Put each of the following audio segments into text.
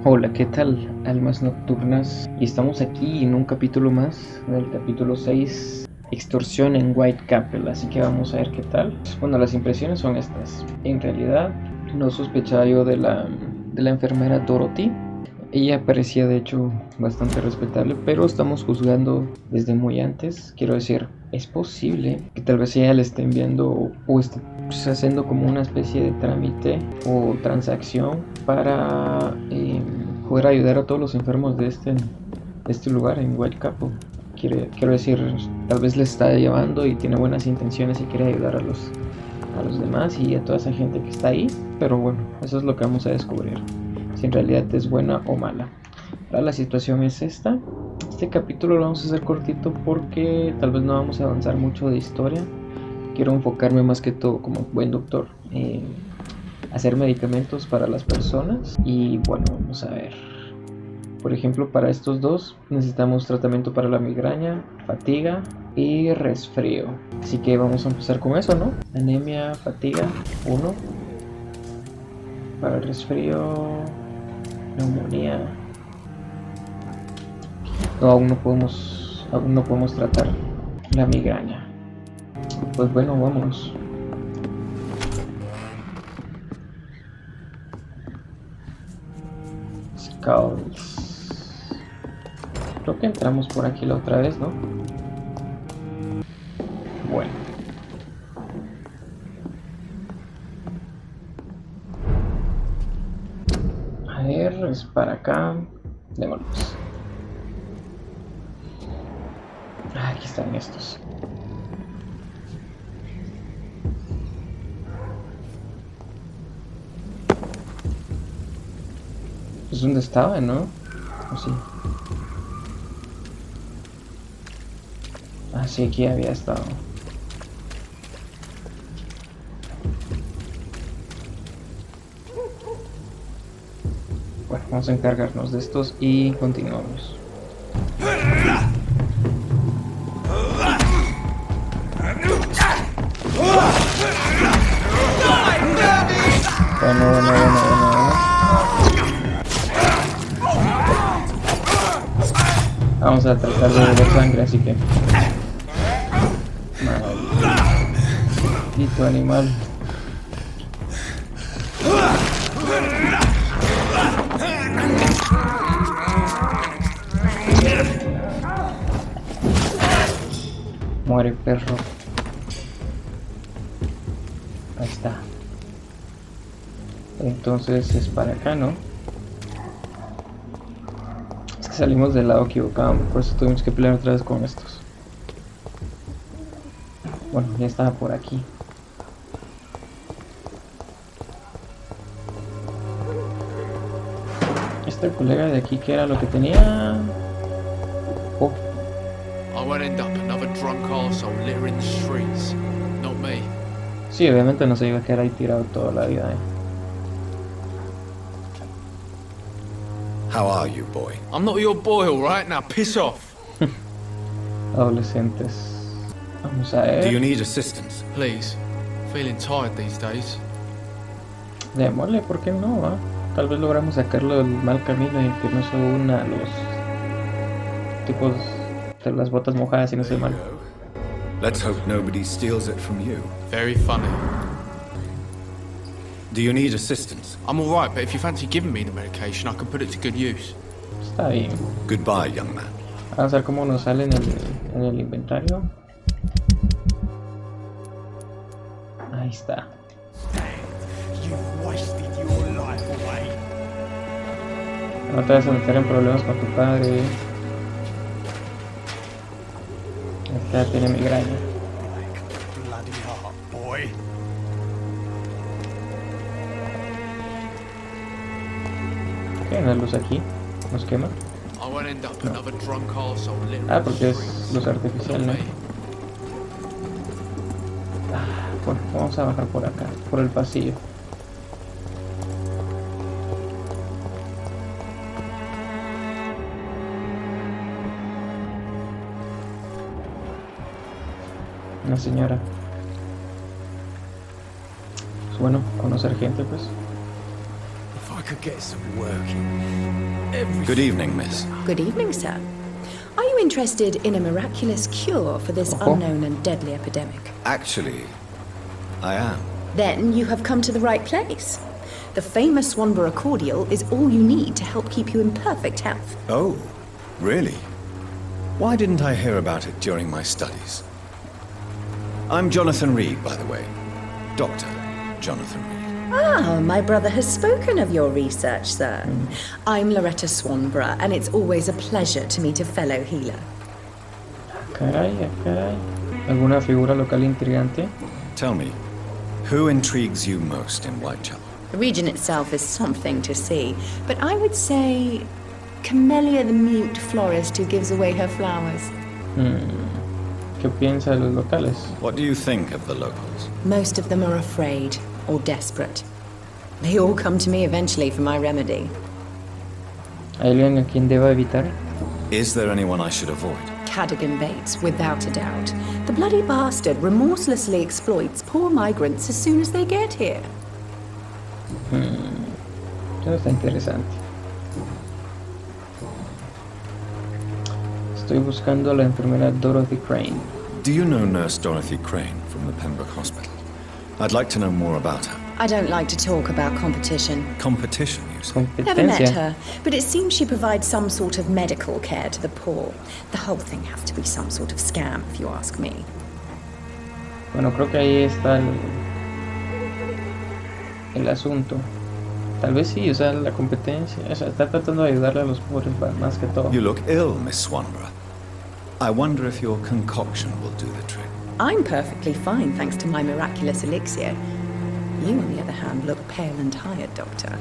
Hola, ¿qué tal, almas nocturnas? Y estamos aquí en un capítulo más, del capítulo 6, Extorsión en Whitechapel, así que vamos a ver qué tal. Bueno, las impresiones son estas. En realidad, no sospechaba yo de la enfermera Dorothy. Ella parecía de hecho bastante respetable, pero estamos juzgando desde muy antes. Quiero decir, es posible que tal vez ella le esté enviando o esté haciendo como una especie de trámite o transacción para poder ayudar a todos los enfermos de este lugar en Whitechapel. Quiero decir, tal vez le está llevando y tiene buenas intenciones y quiere ayudar a los demás y a toda esa gente que está ahí, pero bueno, eso es lo que vamos a descubrir, si en realidad es buena o mala. Ahora la situación es esta. Este capítulo lo vamos a hacer cortito porque tal vez no vamos a avanzar mucho de historia. Quiero enfocarme más que todo como buen doctor en hacer medicamentos para las personas. Y bueno, vamos a ver. Por ejemplo, para estos dos necesitamos tratamiento para la migraña, fatiga y resfrío. Así que vamos a empezar con eso, ¿no? Anemia, fatiga, 1. Para el resfrío, neumonía. No, aún no podemos tratar la migraña. Pues bueno, vámonos. Skulls. Creo que entramos por aquí la otra vez, ¿no? Bueno. A ver, es para acá. Démoslos. Aquí están estos. Pues donde estaba, ¿no? ¿O sí? Ah, sí, aquí había estado. Bueno, vamos a encargarnos de estos y continuamos. Bueno. Vamos a tratar de beber sangre, así que... Maldito animal. Muere, perro. Ahí está. Entonces es para acá, ¿no? Es que salimos del lado equivocado, por eso tuvimos que pelear otra vez con estos. Bueno, ya estaba por aquí. Este colega de aquí, ¿qué era lo que tenía? Oh. I won't end up another drunk arsehole littering the streets. Not me. Sí, obviamente no se iba a quedar ahí tirado toda la vida, How are you, boy? I'm not your boy, alright? Now piss off. Adolescentes. Vamos a Do you ver. need assistance? Please. Feeling tired these days. Démosle, ¿por qué no? ¿Va? Tal vez logramos sacarlo del mal camino y que no se una a los tipos de las botas mojadas y no se mal. Let's hope nobody steals it from you. Very funny. Do you need assistance? I'm alright, but if you fancy giving me the medication, I can put it to good use. Está bien. Goodbye, young man. Vamos a ver cómo nos sale en el inventario. Ahí está. No te vas a meter en problemas con tu padre. Esta tiene migraña. ¿Qué? ¿No hay luz aquí? ¿Nos quema? I won't end up another drunk arsehole littering Ah, the porque es streets. luz artificial, ¿no? Bueno, vamos a bajar por acá, por el pasillo. Una señora. Pues bueno, conocer gente, pues. If I could get some work in, Good evening, miss. Good evening, sir. Are you interested in a miraculous cure for this unknown and deadly epidemic? Actually, I am. Then you have come to the right place. The famous Swanborough cordial is all you need to help keep you in perfect health. Oh, really? Why didn't I hear about it during my studies? I'm Jonathan Reed, by the way. Dr. Jonathan Reed. Ah, my brother has spoken of your research, sir. I'm Loretta Swanborough, and it's always a pleasure to meet a fellow healer. Caray, caray. ¿Alguna figura local intrigante? Tell me, who intrigues you most in Whitechapel? The region itself is something to see, but I would say Camellia the mute florist who gives away her flowers. ¿Qué piensa de los locales? What do you think of the locals? Most of them are afraid or desperate. They all come to me eventually for my remedy. ¿Hay alguien a quien deba evitar? Is there anyone I should avoid? Cadogan Bates, without a doubt. The bloody bastard remorselessly exploits poor migrants as soon as they get here. Eso está interesante. Estoy buscando a la enfermera Dorothy Crane. Do you know Nurse Dorothy Crane from the Pembroke Hospital? I'd like to know more about her. I don't like to talk about competition. Competition, you say? Never met Competencia. her, but it seems she provides some sort of medical care to the poor. The whole thing has to be some sort of scam, if you ask me. Bueno, creo que ahí está el asunto. Tal vez sí, o sea, la competencia. O sea, está tratando de ayudarle a los pobres más que todo. You look ill, Miss Swanborough. I wonder if your concoction will do the trick. I'm perfectly fine, thanks to my miraculous elixir. You, on the other hand, look pale and tired, Doctor.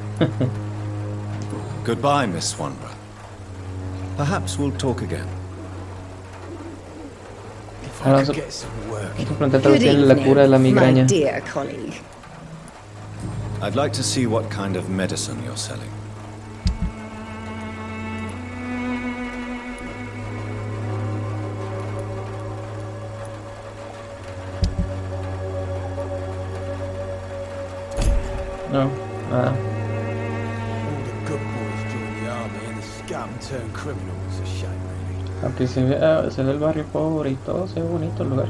Goodbye, Miss Swanborough. Perhaps we'll talk again. Ahora vamos a preguntar tal vez tiene la cura de la my migraña. dear colleague. I'd like to see what kind of medicine you're selling. No, nada. All the good boys join the army and the scum turn criminals. It's a shame, really. Aunque se ve el barrio pobre y todo, se ve bonito el lugar.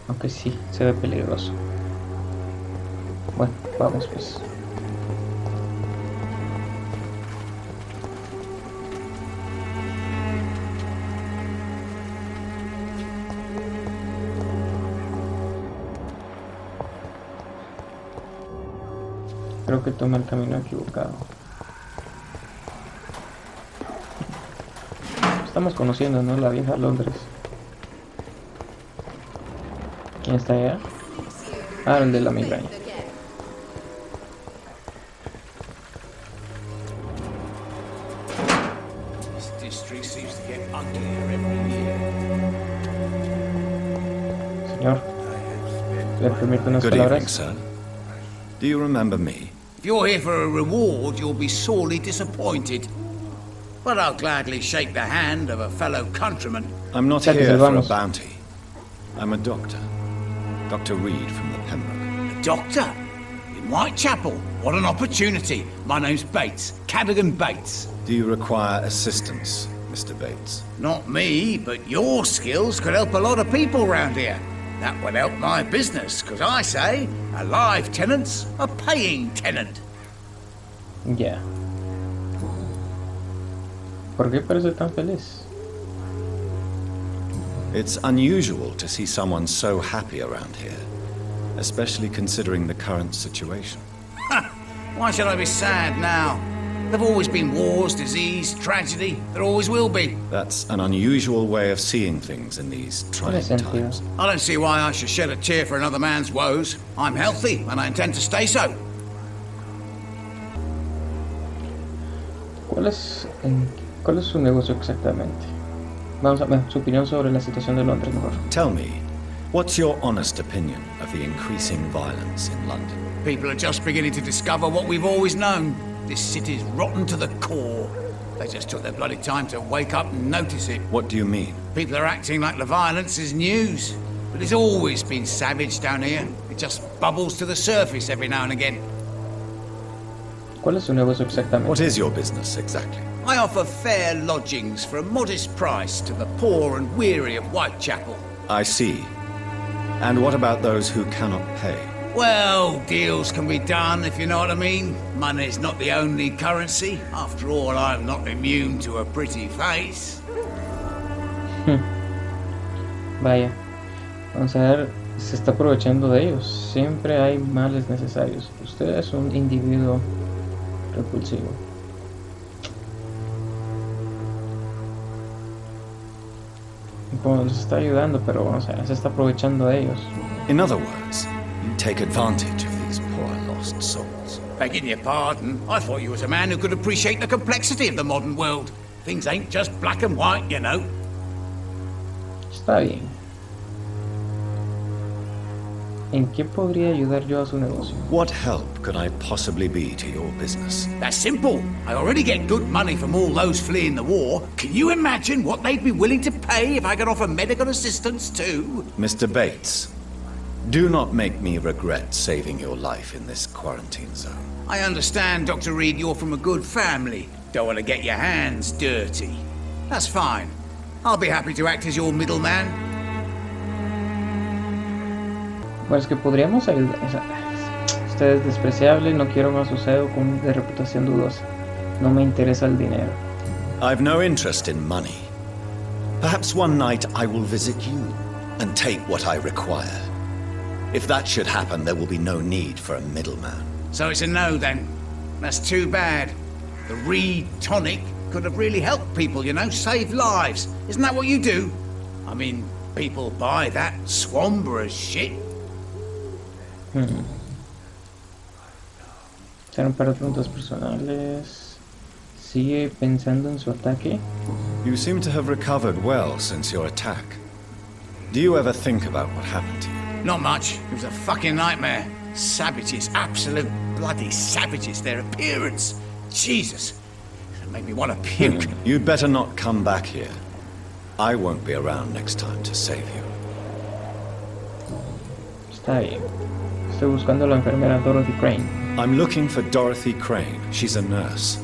Aunque sí, se ve peligroso. Bueno, vamos pues. Creo que tomé el camino equivocado. Estamos conociendo, ¿no? La vieja Londres. ¿Quién está allá? Ah, el de la migraña. This district seems to get uglier every year. Señor, ¿le permito unas Good evening, palabras? sir. Do you remember me? If you're here for a reward, you'll be sorely disappointed. But I'll gladly shake the hand of a fellow countryman. I'm not Check here it, for a vamos. bounty. I'm a doctor. Dr. Reed from the Pembroke. A doctor? In Whitechapel? What an opportunity. My name's Bates, Cadogan Bates. Do you require assistance, Mr. Bates? Not me, but your skills could help a lot of people round here. That would help my business, because I say, a live tenant's a paying tenant. Ya. ¿Por qué parece tan feliz? It's unusual to see someone so happy around here, especially considering the current situation. Why should I be sad now? There've always been wars, disease, tragedy. There always will be. That's an unusual way of seeing things in these trying Tiene sentido. times. I don't see why I should shed a tear for another man's woes. I'm healthy, and I intend to stay so. ¿Cuál es su negocio exactamente? Vamos a ver su opinión sobre la situación de Londres mejor. Tell me, what's your honest opinion of the increasing violence in London? People are just beginning to discover what we've always known. This city's rotten to the core. They just took their bloody time to wake up and notice it. What do you mean? People are acting like the violence is news. But it's always been savage down here. It just bubbles to the surface every now and again. ¿Cuál es su negocio exactamente? What is your business exactly? I offer fair lodgings for a modest price to the poor and weary of Whitechapel. I see. And what about those who cannot pay? Well, deals can be done, if you know what I mean. Money's not the only currency. After all, I'm not immune to a pretty face. Vaya, vamos a ver, se está aprovechando de ellos. Siempre hay males necesarios. Usted es un individuo repulsivo. Como les está ayudando, pero vamos a ver, se está aprovechando de ellos. In other words, you take advantage of these poor lost souls. Begging your pardon, I thought you was a man who could appreciate the complexity of the modern world. Things ain't just black and white, you know. Está bien. ¿En qué podría ayudar yo a su negocio? What help could I possibly be to your business? That's simple. I already get good money from all those fleeing the war. Can you imagine what they'd be willing to pay if I could offer medical assistance too? Mr. Bates, do not make me regret saving your life in this quarantine zone. I understand, Dr. Reed, you're from a good family. Don't want to get your hands dirty. That's fine. I'll be happy to act as your middleman. Bueno, es que podríamos ayudar. O sea, usted es despreciable, no quiero más suceder con de reputación dudosa. No me interesa el dinero. I've no interest in money. Perhaps one night I will visit you and take what I require. If that should happen, there will be no need for a middleman. So it's a no then. That's too bad. The Reed tonic could have really helped people, you know, save lives. Isn't that what you do? I mean, people buy that Swanborough shit. Serán para preguntas personales. ¿Sigue pensando en su ataque? You seem to have recovered well since your attack. Do you ever think about what happened to you? Not much. It was a fucking nightmare. Savages, absolute bloody savages. Their appearance. Jesus. It made me want to puke. You'd better not come back here. I won't be around next time to save you. Está bien. Estoy buscando a la enfermera Dorothy Crane. I'm looking for Dorothy Crane. She's a nurse.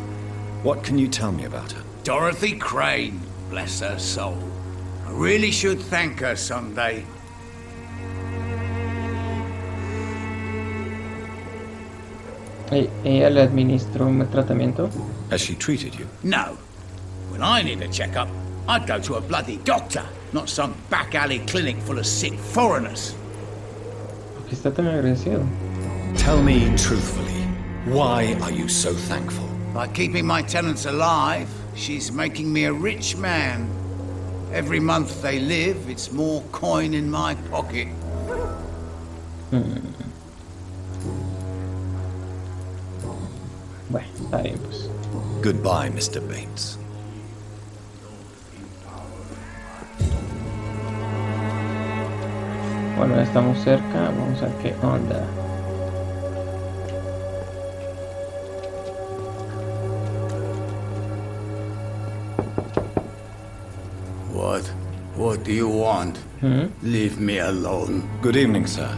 What can you tell me about her? Dorothy Crane. Bless her soul. I really should thank her someday. ¿Ella le administró un tratamiento? Has she treated you? No. When I need a checkup, I'd go to a bloody doctor, not some back alley clinic full of sick foreigners. Porque está tan agradecido. Tell me truthfully, why are you so thankful? By keeping my tenants alive, she's making me a rich man. Every month they live, it's more coin in my pocket. Bueno, está bien pues. Goodbye, Mr. Bates. Bueno, ya estamos cerca, vamos a ver qué onda. What do you want? Leave me alone. Good evening, sir.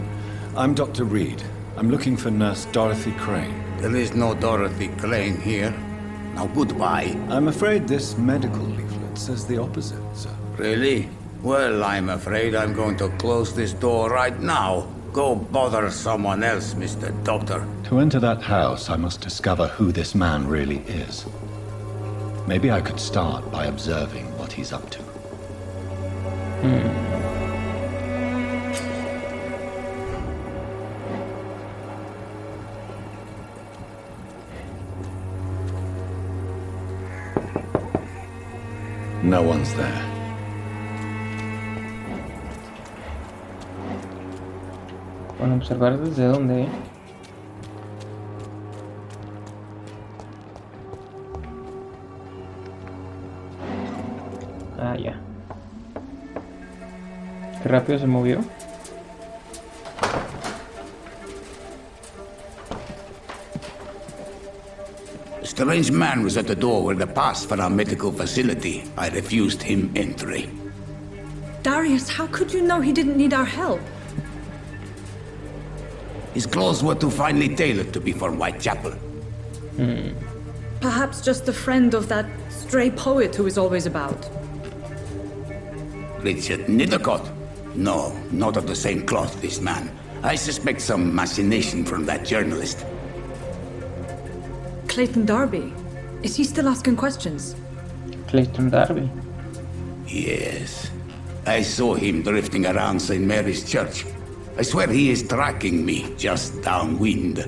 I'm Dr. Reed. I'm looking for Nurse Dorothy Crane. There is no Dorothy Crane here. Now goodbye. I'm afraid this medical leaflet says the opposite, sir. Really? Well, I'm afraid I'm going to close this door right now. Go bother someone else, Mr. Doctor. To enter that house, I must discover who this man really is. Maybe I could start by observing what he's up to. No one's there. Bueno, observar desde dónde. Ah, ya. Qué rápido se movió. A strange man was at the door with a pass for our medical facility. I refused him entry. Darius, how could you know he didn't need our help? His clothes were too finely tailored to be from Whitechapel. Perhaps just a friend of that stray poet who is always about. Richard Nithercott? No, not of the same cloth, this man. I suspect some machination from that journalist. Clayton Darby. Is he still asking questions? Clayton Darby. Yes. I saw him drifting around St. Mary's Church. I swear he is tracking me just downwind.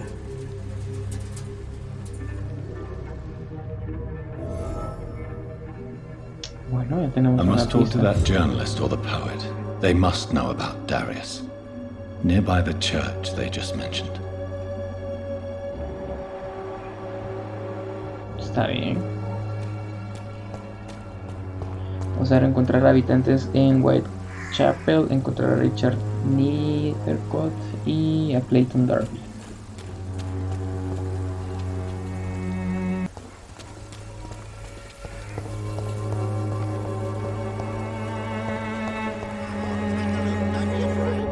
Bueno, ya tenemos I una must talk to pista. that journalist or the poet. They must know about Darius. Nearby the church they just mentioned. Está bien. Vamos a ver, encontrar habitantes en Whitechapel, encontrar a Richard Nithercott y a Clayton Darby.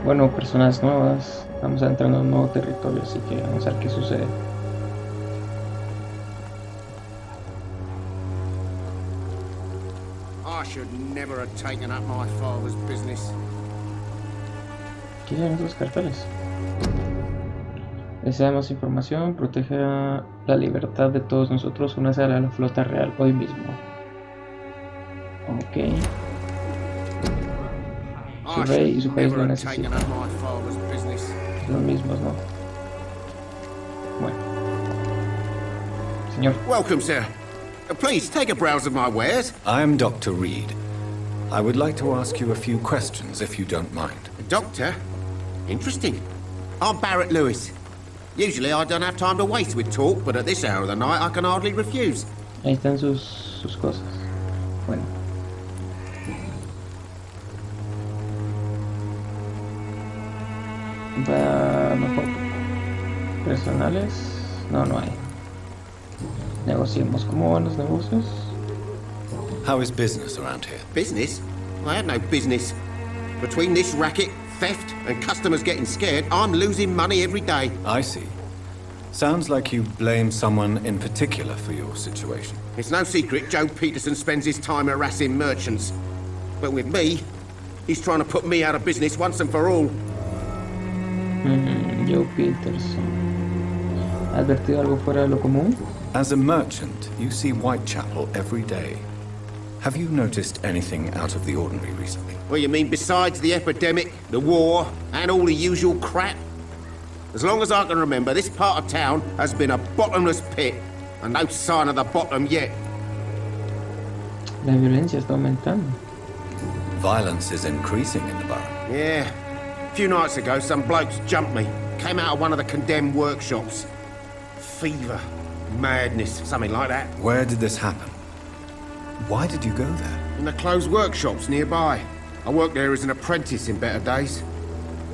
Bueno, personas nuevas. Estamos entrando en un nuevo territorio, así que vamos a ver qué sucede. I should never have taken up my father's business. ¿Qué son esos carteles? Desea más información, proteja la libertad de todos nosotros, únase a la flota real hoy mismo. Ok. Su I rey y should su país never lo have necesitan. taken up my father's business. Los mismos, ¿no? Bueno. Señor. Welcome, sir. Please take a browse of my wares. I am Dr. Reed. I would like to ask you a few questions, if you don't mind. Doctor? Interesting. I'm Barrett Lewis. Usually I don't have time to waste with talk, but at this hour of the night I can hardly refuse. Ahí están sus cosas. Bueno. Va mejor. Personales. No, no hay. Negociemos. ¿Cómo van los negocios? How is business around here? Business? I had no business. Between this racket, theft, and customers getting scared, I'm losing money every day. I see. Sounds like you blame someone in particular for your situation. It's no secret Joe Peterson spends his time harassing merchants. But with me, he's trying to put me out of business once and for all. Joe Peterson. ¿Ha advertido algo fuera de lo común? As a merchant, you see Whitechapel every day. Have you noticed anything out of the ordinary recently? Well, you mean besides the epidemic, the war, and all the usual crap? As long as I can remember, this part of town has been a bottomless pit, and no sign of the bottom yet. La violencia está aumentando. Violence is increasing in the borough. Yeah. A few nights ago, some blokes jumped me. Came out of one of the condemned workshops. Fever, madness, something like that. Where did this happen? Why did you go there? In the closed workshops nearby. I worked there as an apprentice in better days.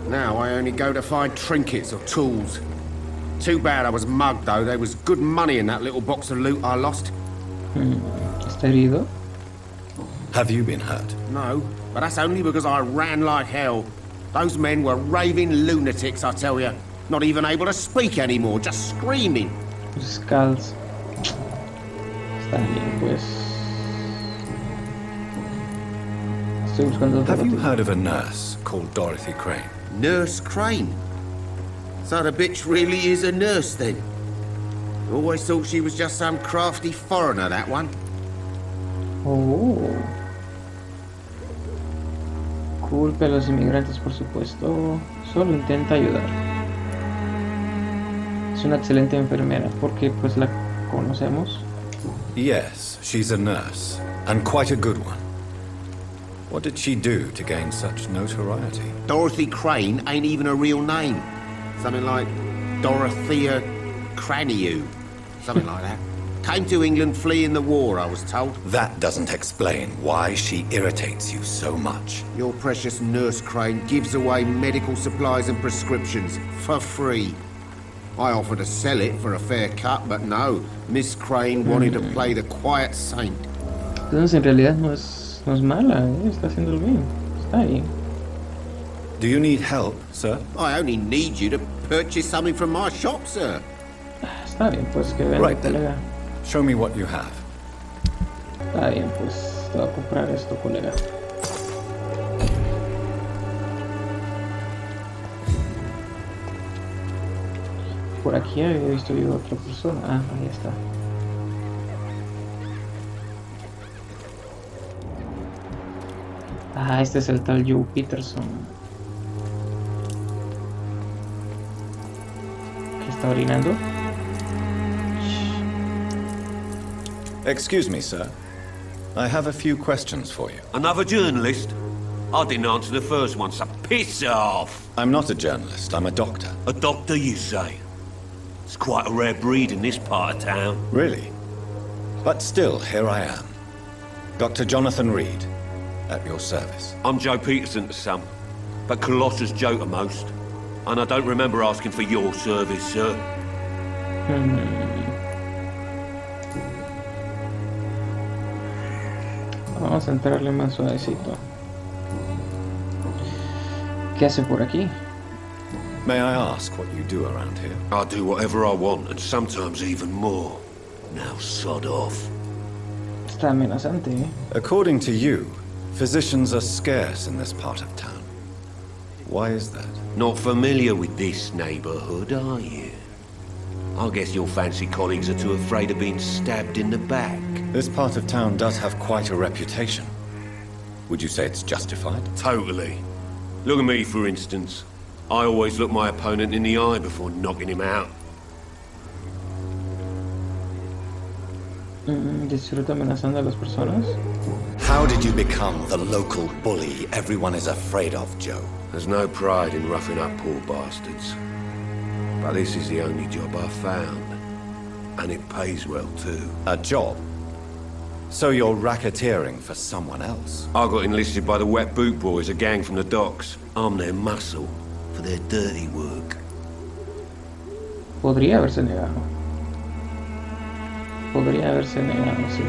Now I only go to find trinkets or tools. Too bad I was mugged, though. There was good money in that little box of loot I lost. ¿Está herido? Have you been hurt? No, but that's only because I ran like hell. Those men were raving lunatics, I tell you. Not even able to speak anymore, just screaming. Skulls. Está bien, pues. Estoy buscando Have you Dorothy. heard of a nurse called Dorothy Crane? Nurse Crane? So the bitch really is a nurse, then? Always thought she was just some crafty foreigner, that one. Oh. Culpe a los inmigrantes, por supuesto. Solo intenta ayudar. Es una excelente enfermera, porque pues la conocemos. Yes, she's a nurse, and quite a good one. What did she do to gain such notoriety? Dorothy Crane ain't even a real name. Something like Dorothea Craniu. Something like that. Came to England fleeing the war, I was told. That doesn't explain why she irritates you so much. Your precious Nurse Crane gives away medical supplies and prescriptions for free. I offered to sell it for a fair cut, but no. Miss Crane wanted to play the quiet saint. Entonces en realidad no es mala, está haciendo el bien. Está bien. Do you need help, sir? I only need you to purchase something from my shop, sir. Está Está bien, pues que venda, Right then. colega. Show me what you have. Está bien, pues te voy a comprar esto, colega. Por aquí había visto yo a otra persona. Ah, ahí está. Ah, este es el tal Joe Peterson. ¿Qué está orinando? Excuse me, sir. I have a few questions for you. Another journalist? I didn't answer the first one, so piss off! I'm not a journalist, I'm a doctor. A doctor, you say? It's quite a rare breed in this part of town. Really? But still, here I am. Dr. Jonathan Reed, at your service. I'm Joe Peterson to some, but Colossus Joe to most. And I don't remember asking for your service, sir. Vamos a entrarle más suavecito. ¿Qué hace por aquí? May I ask what you do around here? I do whatever I want, and sometimes even more. Now sod off. Está amenazante, ¿eh? According to you, physicians are scarce in this part of town. Why is that? Not familiar with this neighborhood, are you? I guess your fancy colleagues are too afraid of being stabbed in the back. This part of town does have quite a reputation. Would you say it's justified? Totally. Look at me, for instance. I always look my opponent in the eye before knocking him out. ¿Disfruta amenazando a las personas? How did you become the local bully everyone is afraid of, Joe? There's no pride in roughing up poor bastards. But this is the only job I've found. And it pays well, too. A job? So you're racketeering for someone else? I got enlisted by the Wet Boot Boys, a gang from the docks. I'm their muscle for their dirty work. Podría haberse negado. Podría haberse negado, sí.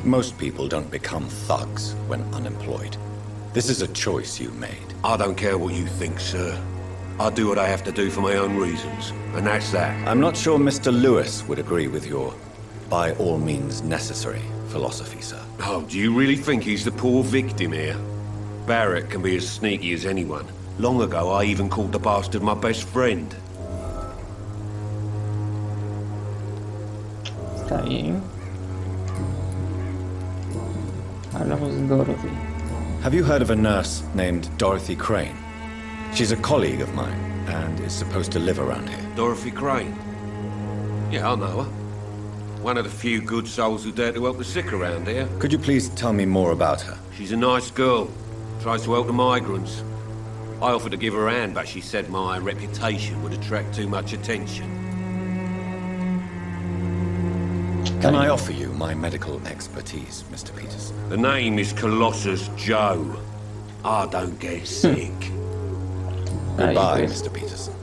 Most people don't become thugs when unemployed. This is a choice you made. I don't care what you think, sir. I do what I have to do for my own reasons, and that's that. I'm not sure Mr. Lewis would agree with your by all means necessary philosophy, sir. Oh, do you really think he's the poor victim here? Barrett can be as sneaky as anyone. Long ago, I even called the bastard my best friend. Está bien. Hablamos de Dorothy. Have you heard of a nurse named Dorothy Crane? She's a colleague of mine, and is supposed to live around here. Dorothy Crane? Yeah, I know her. One of the few good souls who dare to help the sick around here. Could you please tell me more about her? She's a nice girl. Tries to help the migrants. I offered to give her a hand, but she said my reputation would attract too much attention. Can I offer you my medical expertise, Mr. Peters? The name is Colossus Joe. I don't get sick. Goodbye, Ahí, Mr. Peterson.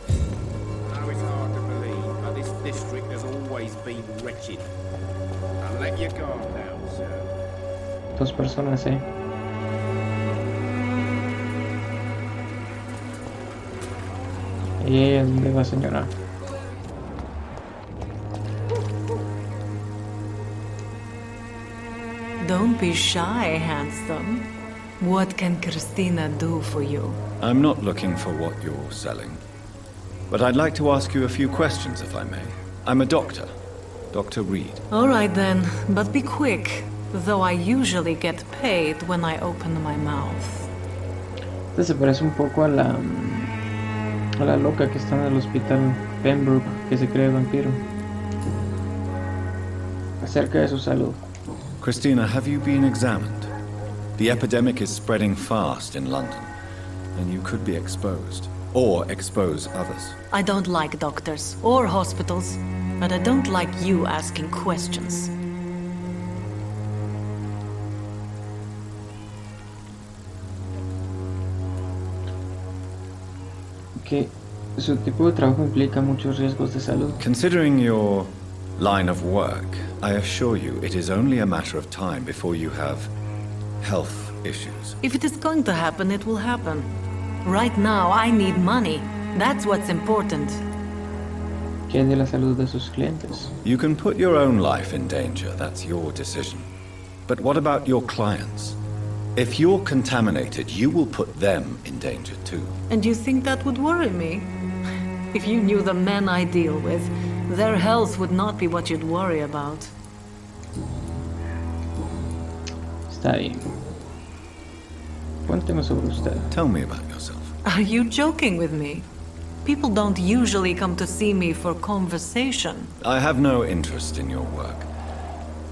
I know it's hard to believe, but this district has always been wretched. Now let your guard down, sir. Dos personas, ¿eh? ¿Y ella dónde va, señora? Don't be shy, handsome. What can Christina do for you? I'm not looking for what you're selling, but I'd like to ask you a few questions, if I may. I'm a doctor, Dr. Reed. All right then, but be quick, though I usually get paid when I open my mouth. Este se parece un poco a la loca que está en el hospital Pembroke, que se cree vampiro. Acerca de su salud. Christina, have you been examined? The epidemic is spreading fast in London, and you could be exposed, or expose others. I don't like doctors or hospitals, but I don't like you asking questions. Que su tipo de trabajo implica muchos riesgos de salud. Considering your line of work, I assure you it is only a matter of time before you have health issues. If it is going to happen, it will happen. Right now, I need money. That's what's important. ¿Qué hay de la salud de sus clientes? You can put your own life in danger, that's your decision. But what about your clients? If you're contaminated, you will put them in danger too. And you think that would worry me? If you knew the men I deal with, their health would not be what you'd worry about. Está bien. Cuénteme sobre usted. Tell me about yourself. Are you joking with me? People don't usually come to see me for conversation. I have no interest in your work.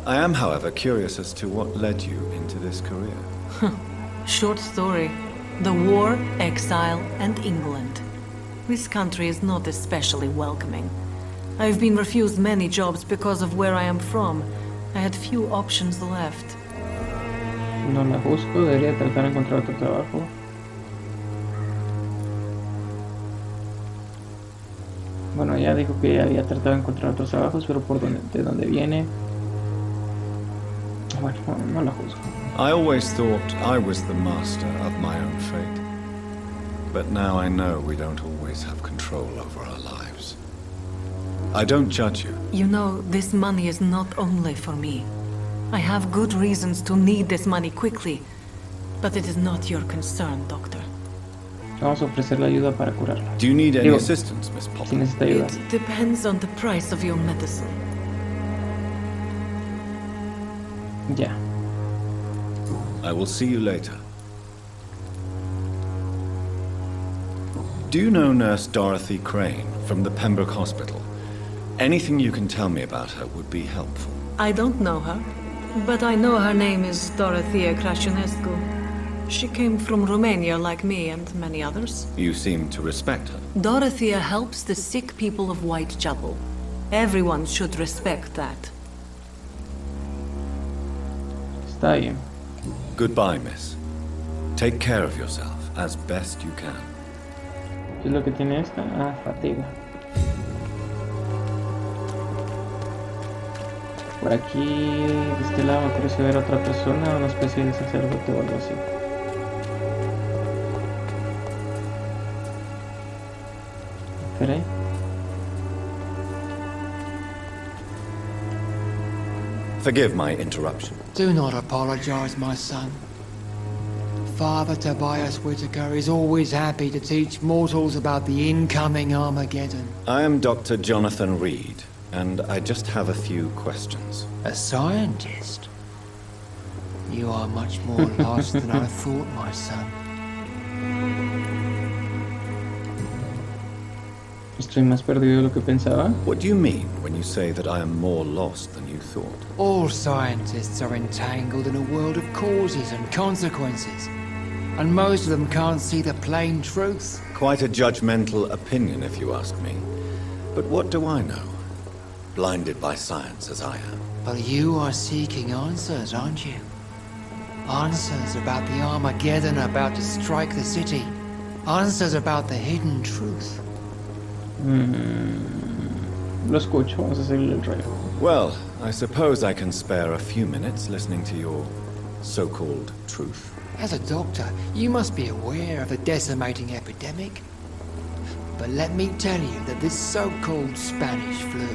I am, however, curious as to what led you into this career. Short story. The war, exile, and England. This country is not especially welcoming. I've been refused many jobs because of where I am from. I had few options left. No la juzgo, debería tratar de encontrar otro trabajo. Bueno, ya dijo que había tratado de encontrar otros trabajos, pero de dónde viene. Bueno, no la juzgo. I always thought I was the master of my own fate. But now I know we don't always have control over our lives. I don't judge you. You know, this money is not only for me. I have good reasons to need this money quickly. But it is not your concern, Doctor. Vamos a ofrecerle ayuda para curarla. Do you need any assistance, Miss Potter? Si necesita ayuda. It depends on the price of your medicine. Ya. I will see you later. Do you know Nurse Dorothy Crane from the Pembroke Hospital? Anything you can tell me about her would be helpful. I don't know her, but I know her name is Dorothea Crane. She came from Romania like me and many others. You seem to respect her. Dorothea helps the sick people of Whitechapel. Everyone should respect that. Está bien. Goodbye, miss. Take care of yourself as best you can. ¿Qué es lo que tiene esta? Ah, fatiga. Por aquí, de este lado, parece ver a otra persona, una especie de sacerdote o algo así. Espera. Forgive my interruption. Do not apologize, my son. Father Tobias Whitaker is always happy to teach mortals about the incoming Armageddon. I am Dr. Jonathan Reed, and I just have a few questions. A scientist? You are much more lost than I thought, my son. Estoy más perdido de lo que pensaba. What do you mean when you say that I am more lost than you thought? All scientists are entangled in a world of causes and consequences, and most of them can't see the plain truth. Quite a judgmental opinion, if you ask me. But what do I know? Blinded by science as I am. But you are seeking answers, aren't you? Answers about the Armageddon about to strike the city. Answers about the hidden truth. Lo escucho, vamos a seguir el rollo. Well, I suppose I can spare a few minutes listening to your so-called truth. As a doctor, you must be aware of the decimating epidemic. But let me tell you that this so-called Spanish flu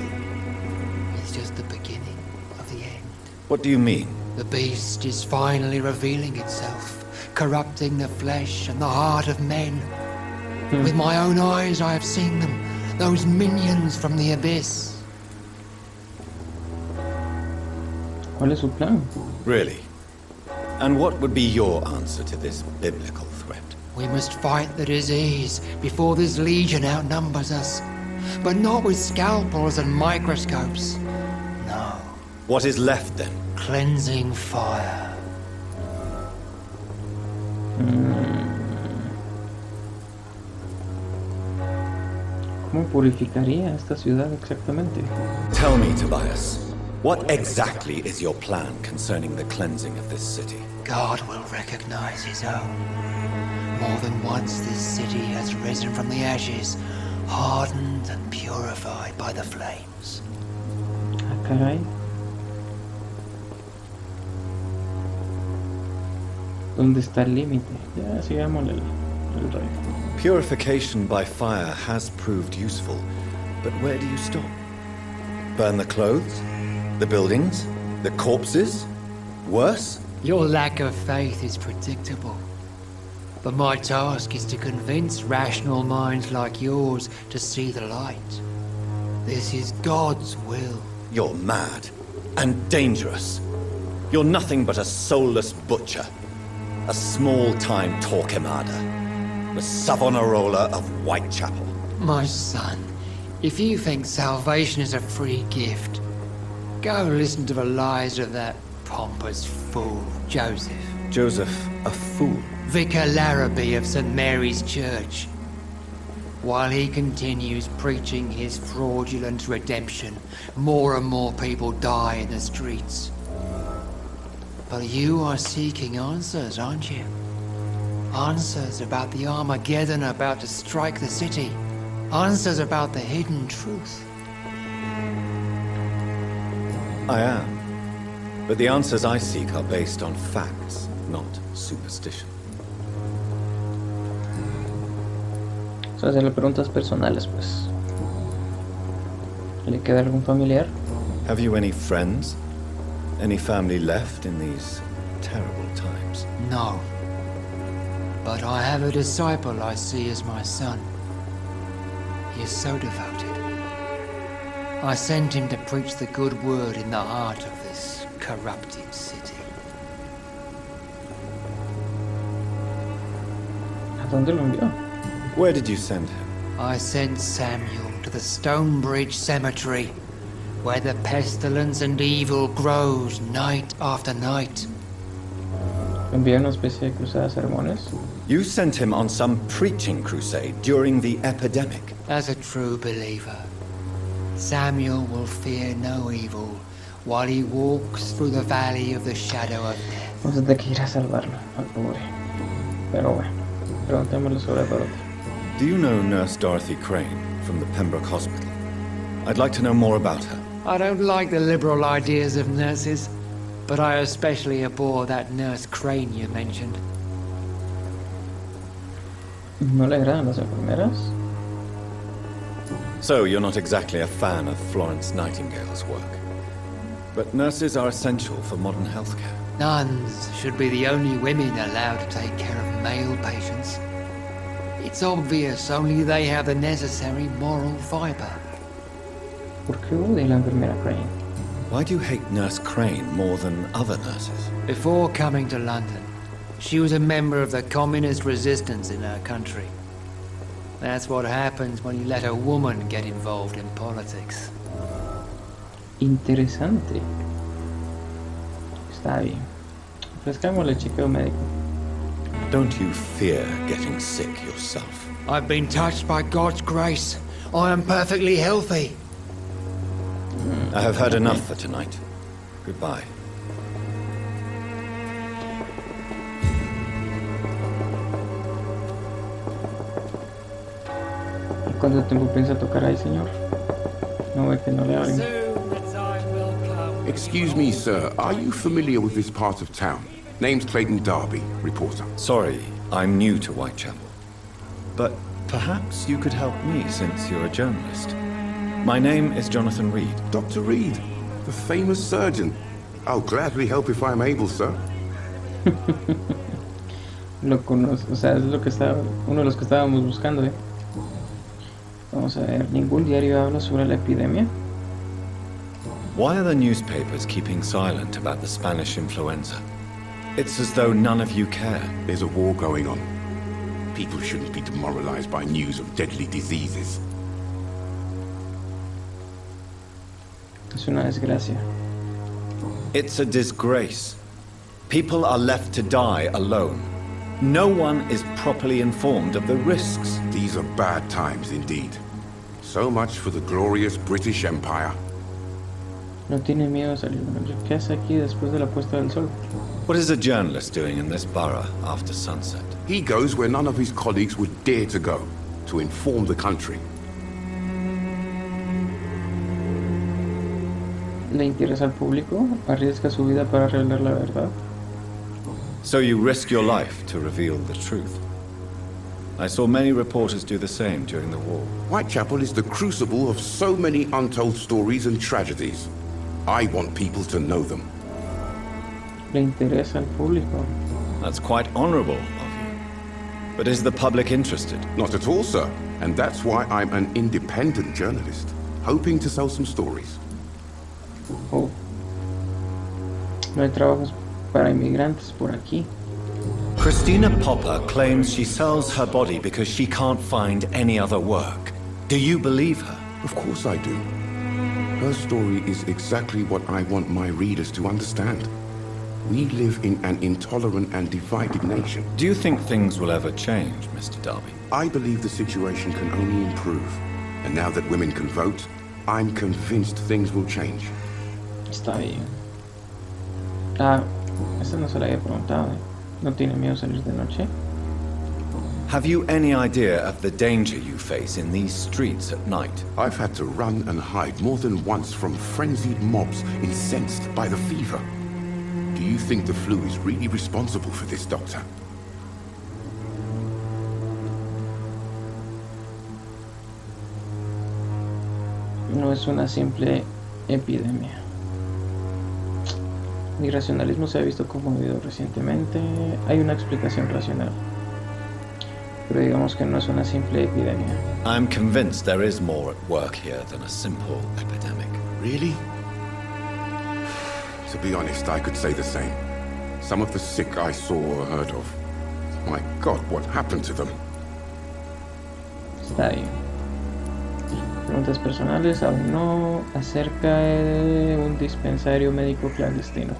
is just the beginning of the end. What do you mean? The beast is finally revealing itself, corrupting the flesh and the heart of men. With my own eyes I have seen them, those minions from the abyss. ¿Cuál es su plan? Really? And what would be your answer to this biblical threat? We must fight the disease before this legion outnumbers us. But not with scalpels and microscopes. No. What is left then? Cleansing fire. ¿Cómo purificaría esta ciudad exactamente? Tell me, Tobias, what exactly is your plan concerning the cleansing of this city? God will recognize his own. More than once this city has risen from the ashes, hardened and purified by the flames. Ah, caray. ¿Dónde está el límite? Ya, sigámosle. el rey. Purification by fire has proved useful, but where do you stop? Burn the clothes? The buildings? The corpses? Worse? Your lack of faith is predictable. But my task is to convince rational minds like yours to see the light. This is God's will. You're mad and dangerous. You're nothing but a soulless butcher. A small-time Torquemada. The Savonarola of Whitechapel. My son, if you think salvation is a free gift, go listen to the lies of that pompous fool, Joseph. Joseph, a fool? Vicar Larrabee of St. Mary's Church. While he continues preaching his fraudulent redemption, more and more people die in the streets. But you are seeking answers, aren't you? Answers about the Armageddon about to strike the city. Answers about the hidden truth. I am. But the answers I seek are based on facts, not superstition. O sea, hacerle preguntas personales, pues. ¿Le queda algún familiar? Have you any friends? Any family left in these terrible times? No. But I have a disciple I see as my son. He is so devoted. I sent him to preach the good word in the heart of this corrupted city. ¿A dónde lo envió? Where did you send him? I sent Samuel to the Stonebridge Cemetery, where the pestilence and evil grows night after night. ¿Envió una especie de cruzada de sermones? You sent him on some preaching crusade during the epidemic. As a true believer, Samuel will fear no evil while he walks through the valley of the shadow of death. Vamos a tener que ir a salvarlo, al pobre. Pero bueno, preguntémosle sobre Dorothy. Do you know Nurse Dorothy Crane from the Pembroke Hospital? I'd like to know more about her. I don't like the liberal ideas of nurses, but I especially abhor that Nurse Crane you mentioned. ¿No le agradan las enfermeras? So you're not exactly a fan of Florence Nightingale's work. But nurses are essential for modern healthcare. Nuns should be the only women allowed to take care of male patients. It's obvious only they have the necessary moral fiber. ¿Por qué odia la enfermera Crane? Why do you hate Nurse Crane more than other nurses? Before coming to London, she was a member of the communist resistance in her country. That's what happens when you let a woman get involved in politics. Interesante. Está bien. Ofrezcámosle chequeo médico. Don't you fear getting sick yourself? I've been touched by God's grace. I am perfectly healthy. I have heard enough for tonight. Goodbye. ¿Y cuánto tiempo piensa tocar ahí, señor? No ve que no le abren. Excuse me, sir. Are you familiar with this part of town? Name's Clayton Darby, reporter. Sorry, I'm new to Whitechapel. But perhaps you could help me since you're a journalist. My name is Jonathan Reed. Dr. Reed, the famous surgeon. I'll gladly help if I'm able, sir. Lo conozco, o sea, es lo que estaba, uno de los que estábamos buscando, ¿eh? Vamos a ver, ¿ningún diario habla sobre la epidemia? Why are the newspapers keeping silent about the Spanish influenza? It's as though none of you care. There's a war going on. People shouldn't be demoralized by news of deadly diseases. Es una desgracia. It's a disgrace. People are left to die alone. No one is properly informed of the risks. These are bad times indeed. So much for the glorious British Empire. No tiene miedo a salir. ¿Qué hace aquí después de la puesta del sol? What is a journalist doing in this borough after sunset? He goes where none of his colleagues would dare to go, to inform the country. ¿Le interesa al público? ¿Arriesga su vida para revelar la verdad? So you risk your life to reveal the truth? I saw many reporters do the same during the war. Whitechapel is the crucible of so many untold stories and tragedies. I want people to know them. Le interesa al público. That's quite honorable of you. But is the public interested? Not at all, sir. And that's why I'm an independent journalist, hoping to sell some stories. Oh. No hay trabajos para inmigrantes por aquí. Christina Popper claims she sells her body because she can't find any other work. Do you believe her? Of course I do. Her story is exactly what I want my readers to understand. We live in an intolerant and divided nation. Do you think things will ever change, Mr. Darby? I believe the situation can only improve. And now that women can vote, I'm convinced things will change. Está bien. Ah, esta no se la había preguntado. ¿No tiene miedo salir de noche? Have you any idea of the danger you face in these streets at night? I've had to run and hide more than once from frenzied mobs incensed by the fever. Do you think the flu is really responsible for this, Doctor? No es una simple epidemia. Mi racionalismo se ha visto confundido recientemente. Hay una explicación racional, pero digamos que no es una simple epidemia. I'm convinced there is more at work here than a simple epidemic. Really? To be honest, I could say the same. Some of the sick I saw or heard of. My God, what happened to them? Está bien. Preguntas personales, aún no, acerca de un dispensario médico clandestino.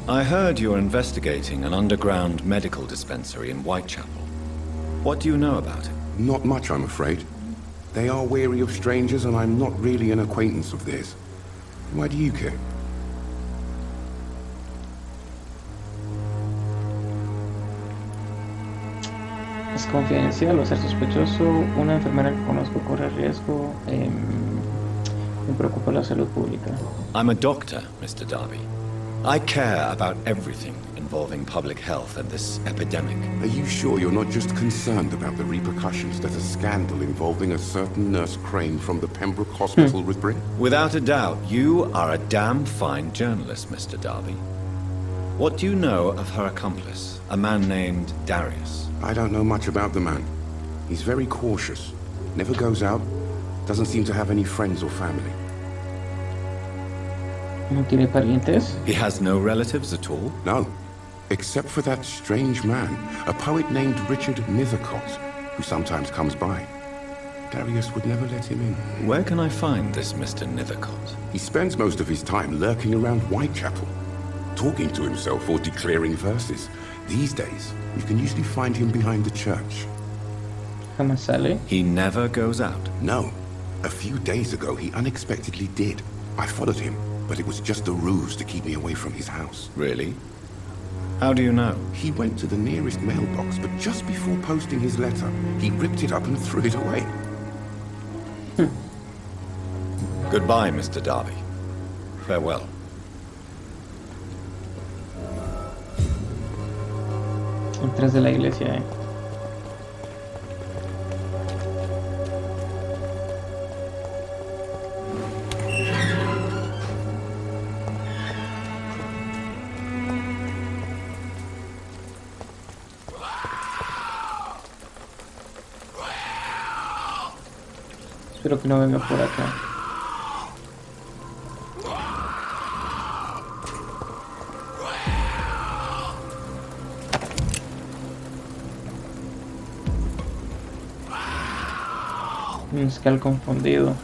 I heard you're investigating an underground medical dispensary in Whitechapel. What do you know about it? Not much, I'm afraid. They are wary of strangers, and I'm not really an acquaintance of theirs. Why do you care? Es confidencial o ser sospechoso. Una enfermera que conozco corre riesgo. Me preocupa la salud pública. I'm a doctor, Mr. Darby. I care about everything involving public health and this epidemic. Are you sure you're not just concerned about the repercussions that a scandal involving a certain Nurse Crane from the Pembroke Hospital would bring? Without a doubt, you are a damn fine journalist, Mr. Darby. What do you know of her accomplice, a man named Darius? I don't know much about the man. He's very cautious, never goes out, doesn't seem to have any friends or family. ¿No tiene parientes? He has no relatives at all? No, except for that strange man, a poet named Richard Nethercott, who sometimes comes by. Darius would never let him in. Where can I find this Mr. Nethercott? He spends most of his time lurking around Whitechapel, talking to himself or declaring verses. These days, you can usually find him behind the church. Jamás sale. He never goes out? No. A few days ago, he unexpectedly did. I followed him, but it was just a ruse to keep me away from his house. Really? How do you know? He went to the nearest mailbox, but just before posting his letter, he ripped it up and threw it away. Goodbye, Mr. Darby. Farewell. Entras de la iglesia, Espero que no venga por acá. Un Skull confundido.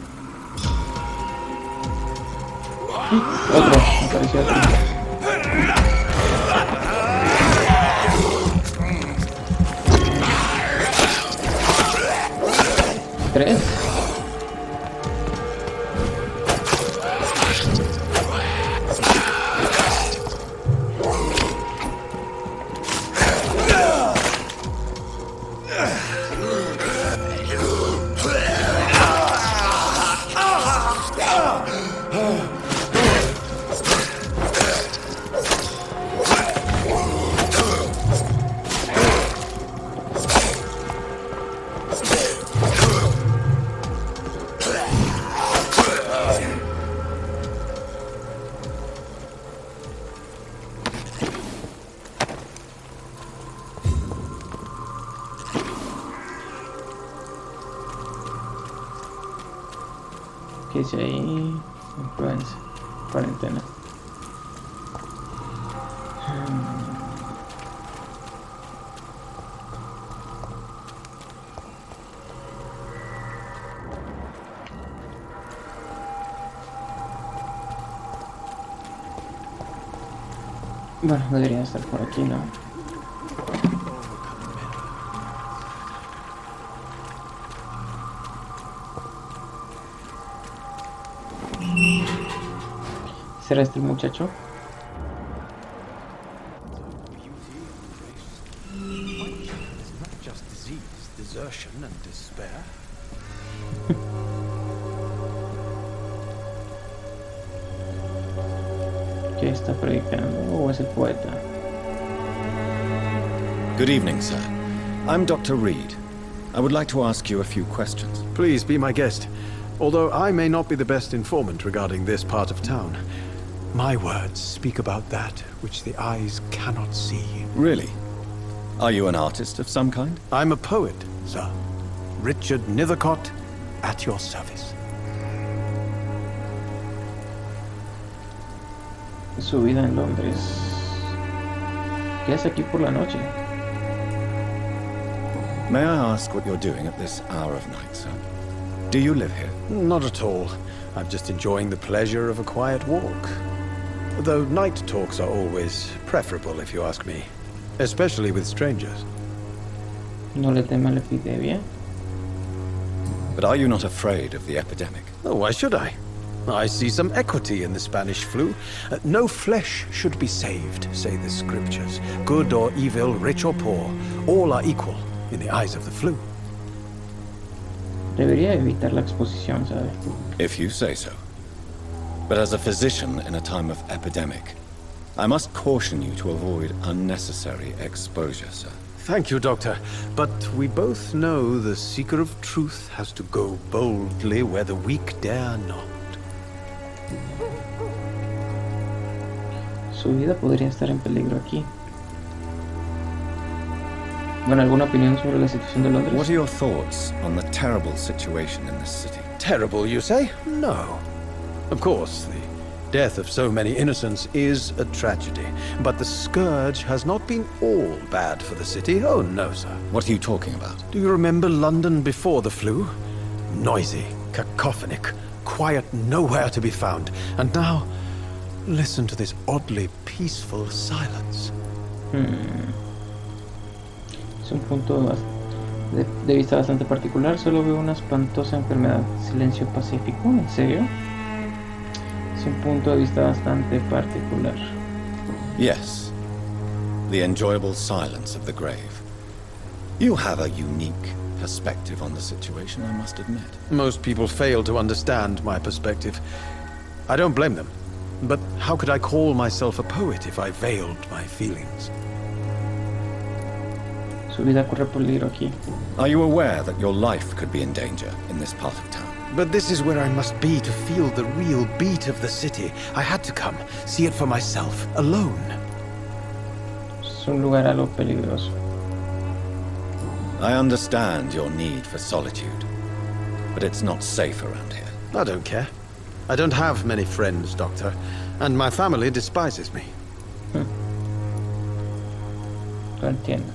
Otro, apareció otro. ¿Tres? ¿Qué dice ahí? Influencia. Cuarentena. Bueno, debería estar por aquí, ¿no? ¿Será este el muchacho? ¿Qué está predicando? ¿O es el poeta? Good evening, sir. I'm Dr. Reed. I would like to ask you a few questions. Please be my guest. Although I may not be the best informant regarding this part of town, my words speak about that which the eyes cannot see. Really? Are you an artist of some kind? I'm a poet, sir. Richard Nethercott, at your service. Su vida en Londres. ¿Qué hace aquí por la noche? May I ask what you're doing at this hour of night, sir? Do you live here? Not at all. I'm just enjoying the pleasure of a quiet walk. Though night talks are always preferable, if you ask me. Especially with strangers. ¿No le teme la epidemia? But are you not afraid of the epidemic? Oh, why should I? I see some equity in the Spanish flu. No flesh should be saved, say the scriptures. Good or evil, rich or poor, all are equal in the eyes of the flu. Debería evitar la exposición, ¿sabe? If you say so. But as a physician in a time of epidemic, I must caution you to avoid unnecessary exposure, sir. Thank you, Doctor. But we both know the seeker of truth has to go boldly where the weak dare not. Su vida podría estar en peligro aquí. Bueno, ¿alguna opinión sobre la situación de Londres? What are your thoughts on the terrible situation in this city? Terrible, you say? No. Of course, the death of so many innocents is a tragedy. But the scourge has not been all bad for the city. Oh, no, sir. What are you talking about? Do you remember London before the flu? Noisy, cacophonic, quiet nowhere to be found. And now, listen to this oddly peaceful silence. Es un punto de vista bastante particular. Solo veo una espantosa enfermedad. Silencio pacífico, ¿en serio? Es un punto de vista bastante particular. Yes. The enjoyable silence of the grave. You have a unique perspective on the situation, I must admit. Most people fail to understand my perspective. I don't blame them. But how could I call myself a poet if I veiled my feelings? Su vida corre peligro aquí. Are you aware that your life could be in danger in this part of town? But this is where I must be to feel the real beat of the city. I had to come, see it for myself, alone. Es un lugar algo peligroso. I understand your need for solitude, but it's not safe around here. I don't care. I don't have many friends, Doctor, and my family despises me. Lo entiendo.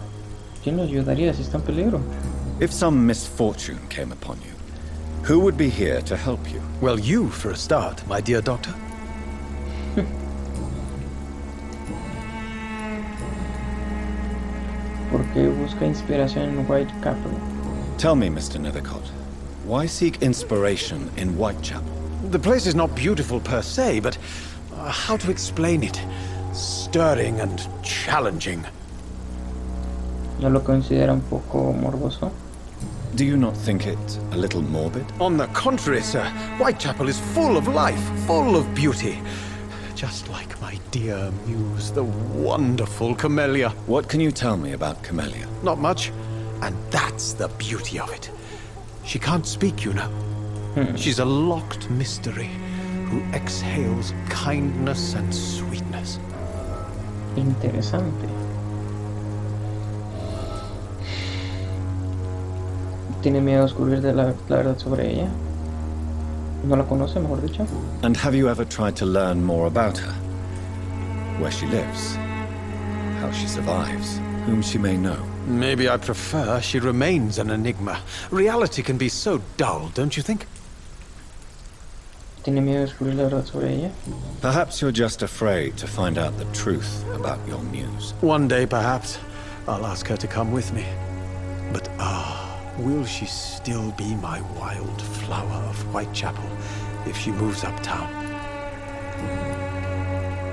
¿Quién lo ayudaría si está en peligro? If some misfortune came upon you, who would be here to help you? Well, you for a start, my dear Doctor. ¿Por qué busca inspiración en Whitechapel? Tell me, Mr. Nethercott, why seek inspiration in Whitechapel? The place is not beautiful per se, but how to explain it? Stirring and challenging. ¿No lo considera un poco morboso? Do you not think it a little morbid? On the contrary, sir, Whitechapel is full of life, full of beauty. Just like my dear muse, the wonderful Camellia. What can you tell me about Camellia? Not much, and that's the beauty of it. She can't speak, you know. She's a locked mystery who exhales kindness and sweetness. Interesante. ¿Tiene miedo a descubrir la verdad sobre ella? No la conoce, mejor dicho. And have you ever tried to learn more about her? Where she lives, how she survives, whom she may know. Maybe I prefer she remains an enigma. Reality can be so dull, don't you think? ¿Tiene miedo de descubrir la verdad sobre ella? Perhaps you're just afraid to find out the truth about your muse. One day, perhaps, I'll ask her to come with me. But will she still be my wild flower of Whitechapel if she moves uptown?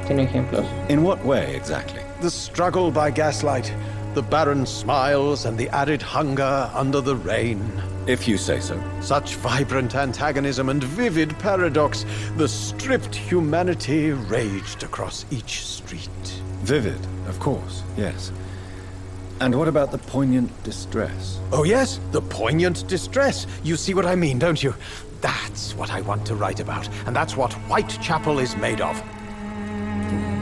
¿Tiene ejemplos? In what way, exactly? The struggle by gaslight, the barren smiles, and the added hunger under the rain. If you say so. Such vibrant antagonism and vivid paradox, the stripped humanity raged across each street. Vivid, of course, yes. And what about the poignant distress? Oh yes, the poignant distress. You see what I mean, don't you? That's what I want to write about, and that's what Whitechapel is made of.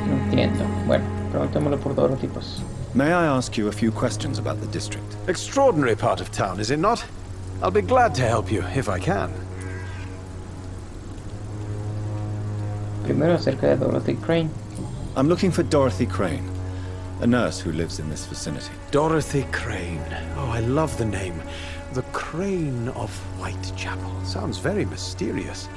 No entiendo. Bueno, preguntémosle por Dorothy, pues. May I ask you a few questions about the district? Extraordinary part of town, is it not? I'll be glad to help you, if I can. Primero acerca de Dorothy Crane. I'm looking for Dorothy Crane, a nurse who lives in this vicinity. Dorothy Crane. Oh, I love the name. The Crane of Whitechapel. Sounds very mysterious.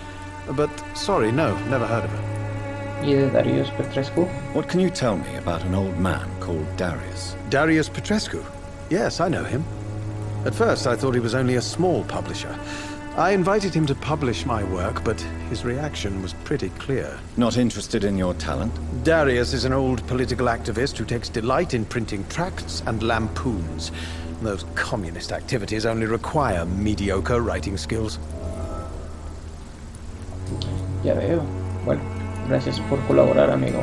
But, sorry, no, never heard of her. ¿Y de Darius Petrescu? What can you tell me about an old man called Darius? Darius Petrescu? Yes, I know him. At first, I thought he was only a small publisher. I invited him to publish my work, but his reaction was pretty clear. Not interested in your talent? Darius is an old political activist who takes delight in printing tracts and lampoons. Those communist activities only require mediocre writing skills. Ya veo. Bueno, gracias por colaborar, amigo.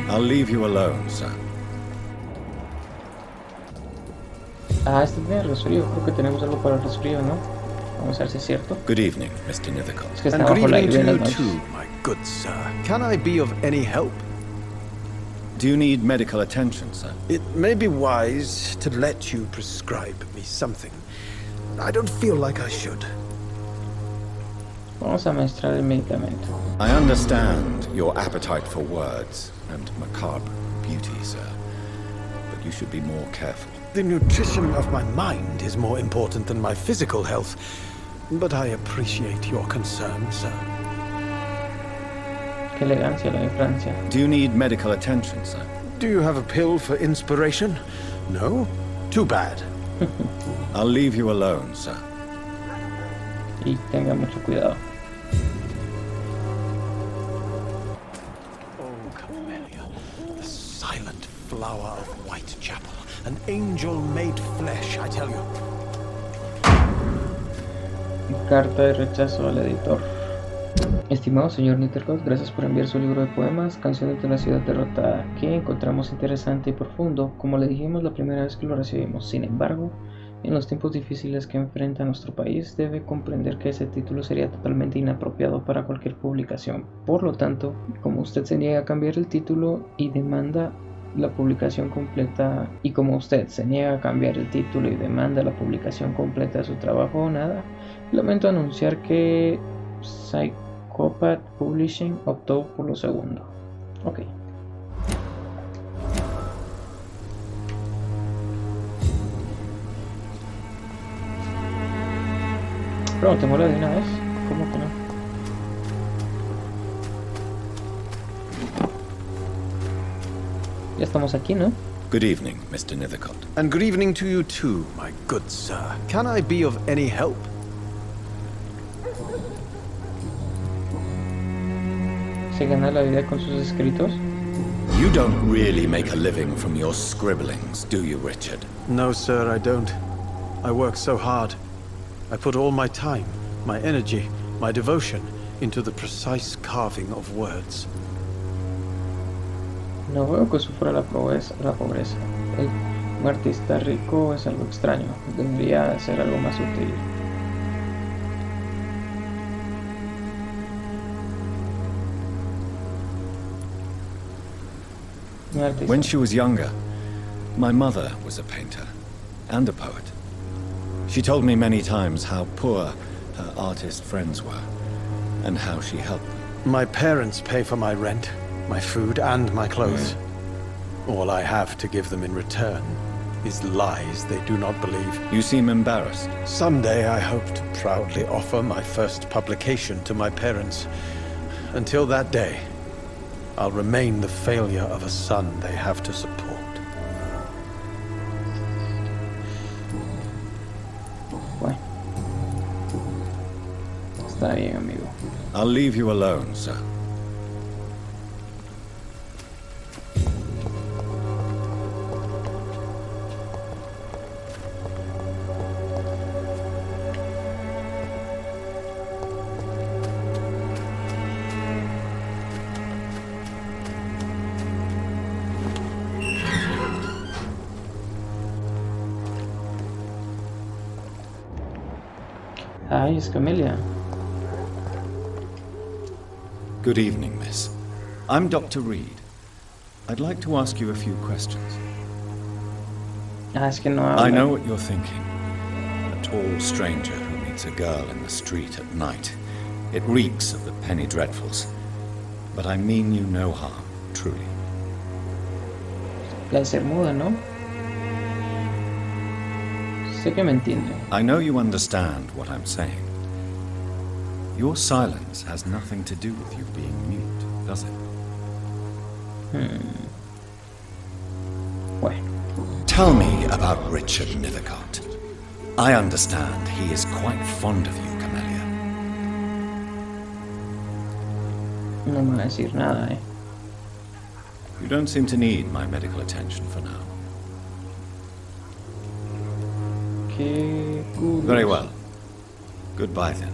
I'll leave you alone, sir. Este tiene resfrío. Creo que tenemos algo para el resfrío, ¿no? Vamos a ver si es cierto. Good evening, Mr. Nithicott. Es que está And good bajo la evening lluvia to en las you noches. too, my good sir. Can I be of any help? Do you need medical attention, sir? It may be wise to let you prescribe me something. I don't feel like I should. Vamos a mezclar el medicamento. I understand your appetite for words and macabre beauty, sir. But you should be more careful. The nutrition of my mind is more important than my physical health. But I appreciate your concern, sir. Qué elegancia la de Francia. Do you need medical attention, sir? Do you have a pill for inspiration? No? Too bad. I'll leave you alone, sir. Y tenga mucho cuidado. Oh, Camellia, the silent flower of Whitechapel. An angel made flesh, I tell you. Carta de rechazo al editor. Estimado señor Nittercott, gracias por enviar su libro de poemas, Canciones de la Ciudad Derrotada, que encontramos interesante y profundo, como le dijimos la primera vez que lo recibimos. Sin embargo, en los tiempos difíciles que enfrenta nuestro país, debe comprender que ese título sería totalmente inapropiado para cualquier publicación. Por lo tanto, como usted se niega a cambiar el título y demanda la publicación completa, y como usted se niega a cambiar el título y demanda la publicación completa de su trabajo o nada, lamento anunciar que Psychopath Publishing optó por lo segundo. Ok. Preguntémosle de una vez. ¿Cómo que no? Ya estamos aquí, ¿no? Good evening, Mr. Nithicott. And good evening to you too, my good sir. Can I be of any help? ¿Se gana la vida con sus escritos? You don't really make a living from your scribblings, do you, Richard? No, sir, I don't. I work so hard. I put all my time, my energy, my devotion into the precise carving of words. No veo que sufra la pobreza. Un artista rico es algo extraño. Debería ser algo más útil. When she was younger, my mother was a painter and a poet. She told me many times how poor her artist friends were. And how she helped them? My parents pay for my rent, my food, and my clothes. All I have to give them in return is lies they do not believe. You seem embarrassed. Someday I hope to proudly offer my first publication to my parents. Until that day, I'll remain the failure of a son they have to support. Bueno. Está bien, amigo. I'll leave you alone, sir. Ay, es Camelia. Good evening, miss. I'm Dr. Reed. I'd like to ask you a few questions. Es que no habla. I know what you're thinking. A tall stranger who meets a girl in the street at night. It reeks of the penny dreadfuls. But I mean you no harm, truly. La de ser muda, ¿no? Sé que me entiende. I know you understand what I'm saying. Your silence has nothing to do with you being mute, does it? Bueno. Tell me about Richard Nithercott. I understand he is quite fond of you, Camelia. No me va a decir nada, eh. You don't seem to need my medical attention for now. Qué curioso. Very well. Goodbye then.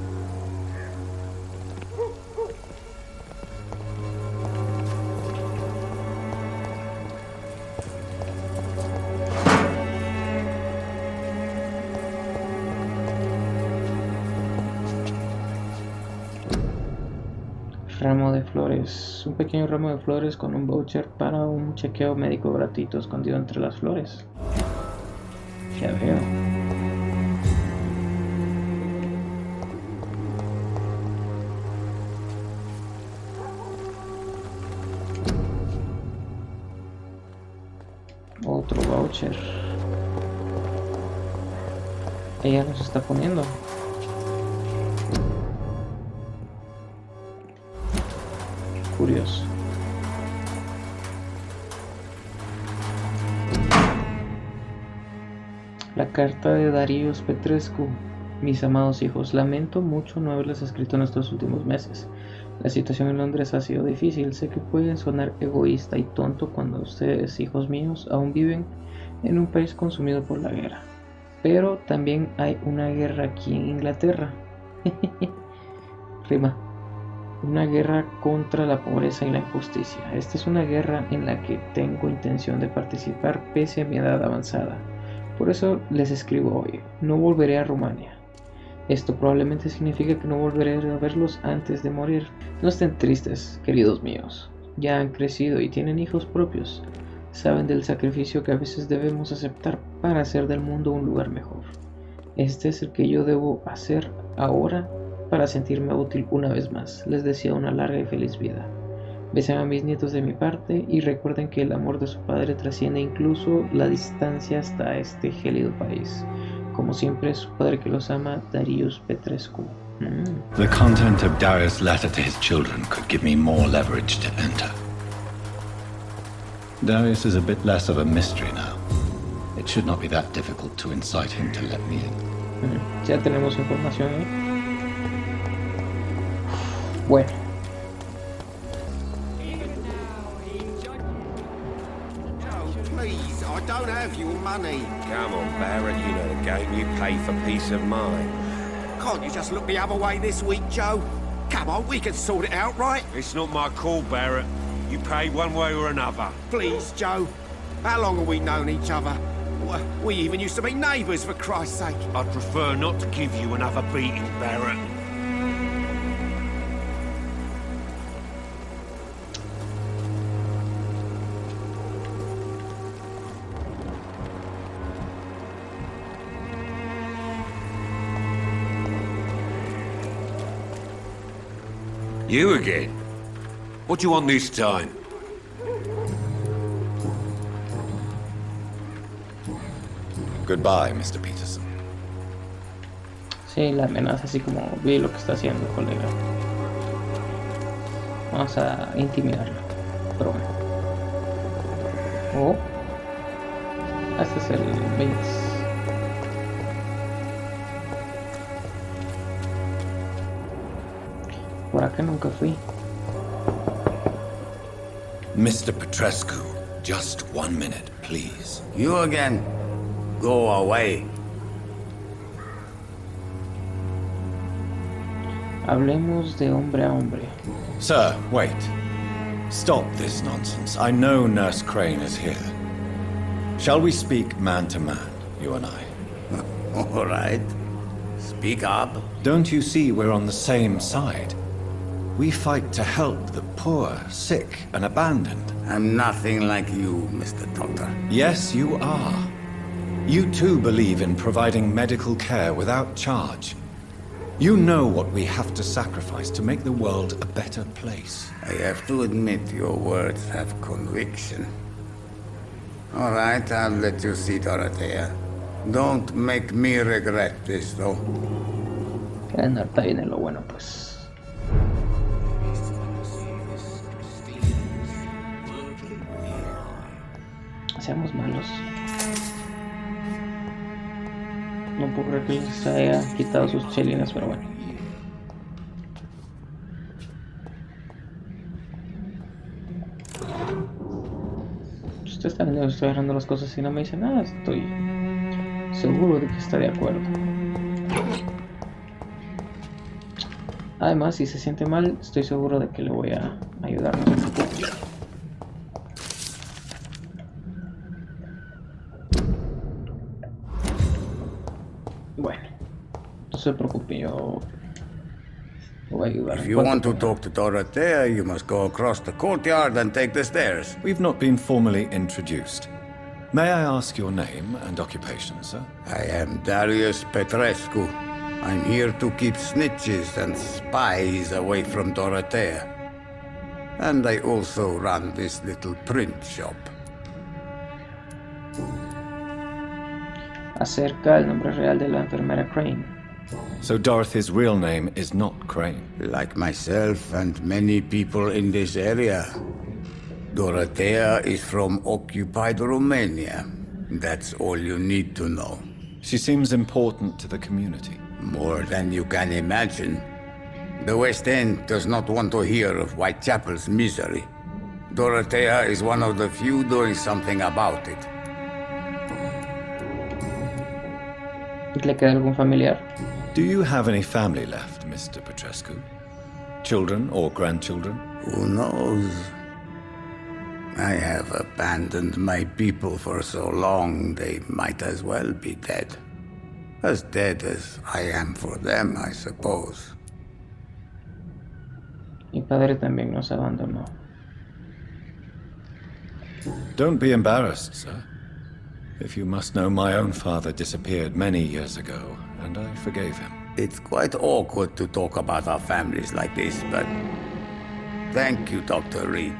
Ramo de flores. Un pequeño ramo de flores con un voucher para un chequeo médico gratuito escondido entre las flores. Ya veo. Otro voucher. Ella nos está poniendo. Curioso. La carta de Darius Petrescu. Mis amados hijos, lamento mucho no haberles escrito en estos últimos meses. La situación en Londres ha sido difícil. Sé que pueden sonar egoísta y tonto cuando ustedes, hijos míos, aún viven en un país consumido por la guerra. Pero también hay una guerra aquí en Inglaterra. Rima. Una guerra contra la pobreza y la injusticia. Esta es una guerra en la que tengo intención de participar pese a mi edad avanzada. Por eso les escribo hoy. No volveré a Rumania. Esto probablemente significa que no volveré a verlos antes de morir. No estén tristes, queridos míos. Ya han crecido y tienen hijos propios. Saben del sacrificio que a veces debemos aceptar para hacer del mundo un lugar mejor. Este es el que yo debo hacer ahora para sentirme útil una vez más. Les deseo una larga y feliz vida. Besen a mis nietos de mi parte y recuerden que el amor de su padre trasciende incluso la distancia hasta este gélido país. Como siempre, su padre que los ama, Darius Petrescu. The content of Darius' letter to his children could give me more leverage to enter. Darius is a bit less of a mystery now. It should not be that difficult to incite him to let me in. Ya tenemos información, ¿eh? Bueno. Please, I don't have your money. Come on, Barrett, you know the game. You pay for peace of mind. Can't you just look the other way this week, Joe? Come on, we can sort it out, right? It's not my call, Barrett. You pay one way or another. Please, Joe. How long have we known each other? We even used to be neighbours, for Christ's sake. I'd prefer not to give you another beating, Barrett. You again? What do you want this time? Goodbye, Mr. Peterson. Sí, la amenaza así como vi lo que está haciendo, colega. Vamos a intimidarlo. Pero bueno. Oh. Este es el 20. Por acá nunca fui. Mr. Petrescu, just 1 minute, please. You again? Go away. Hablemos de hombre a hombre. Sir, wait. Stop this nonsense. I know Nurse Crane is here. Shall we speak man to man, you and I? All right. Speak up. Don't you see we're on the same side? We fight to help the poor, sick, and abandoned. I'm nothing like you, Mr. Doctor. Yes, you are. You too believe in providing medical care without charge. You know what we have to sacrifice to make the world a better place. I have to admit your words have conviction. All right, I'll let you see Dorothea. Don't make me regret this, though. Ahorita viene lo bueno, pues. Seamos malos. No puedo creer que les haya quitado sus chelines, pero bueno. Ustedes están viendo que estoy agarrando las cosas y no me dicen nada. Estoy seguro de que está de acuerdo. Además, si se siente mal, estoy seguro de que le voy a ayudar. Bueno, no se preocupe, yo voy a ayudar. If you want to talk to Dorothea, you must go across the courtyard and take the stairs. We've not been formally introduced. May I ask your name and occupation, sir? I am Darius Petrescu. I'm here to keep snitches and spies away from Dorothea. And I also run this little print shop. Acerca el nombre real de la enfermera Crane. So Dorothy's real name is not Crane. Like myself and many people in this area, Dorothea is from occupied Romania. That's all you need to know. She seems important to the community. More than you can imagine. The West End does not want to hear of Whitechapel's misery. Dorothea is one of the few doing something about it. ¿Le queda algún familiar? Do you have any family left, Mr. Petrescu? Children or grandchildren? Who knows? I have abandoned my people for so long, they might as well be dead. As dead as I am for them, I suppose. Mi padre también nos abandonó. Don't be embarrassed, sir. If you must know, my own father disappeared many years ago, and I forgave him. It's quite awkward to talk about our families like this, but thank you, Dr. Reed.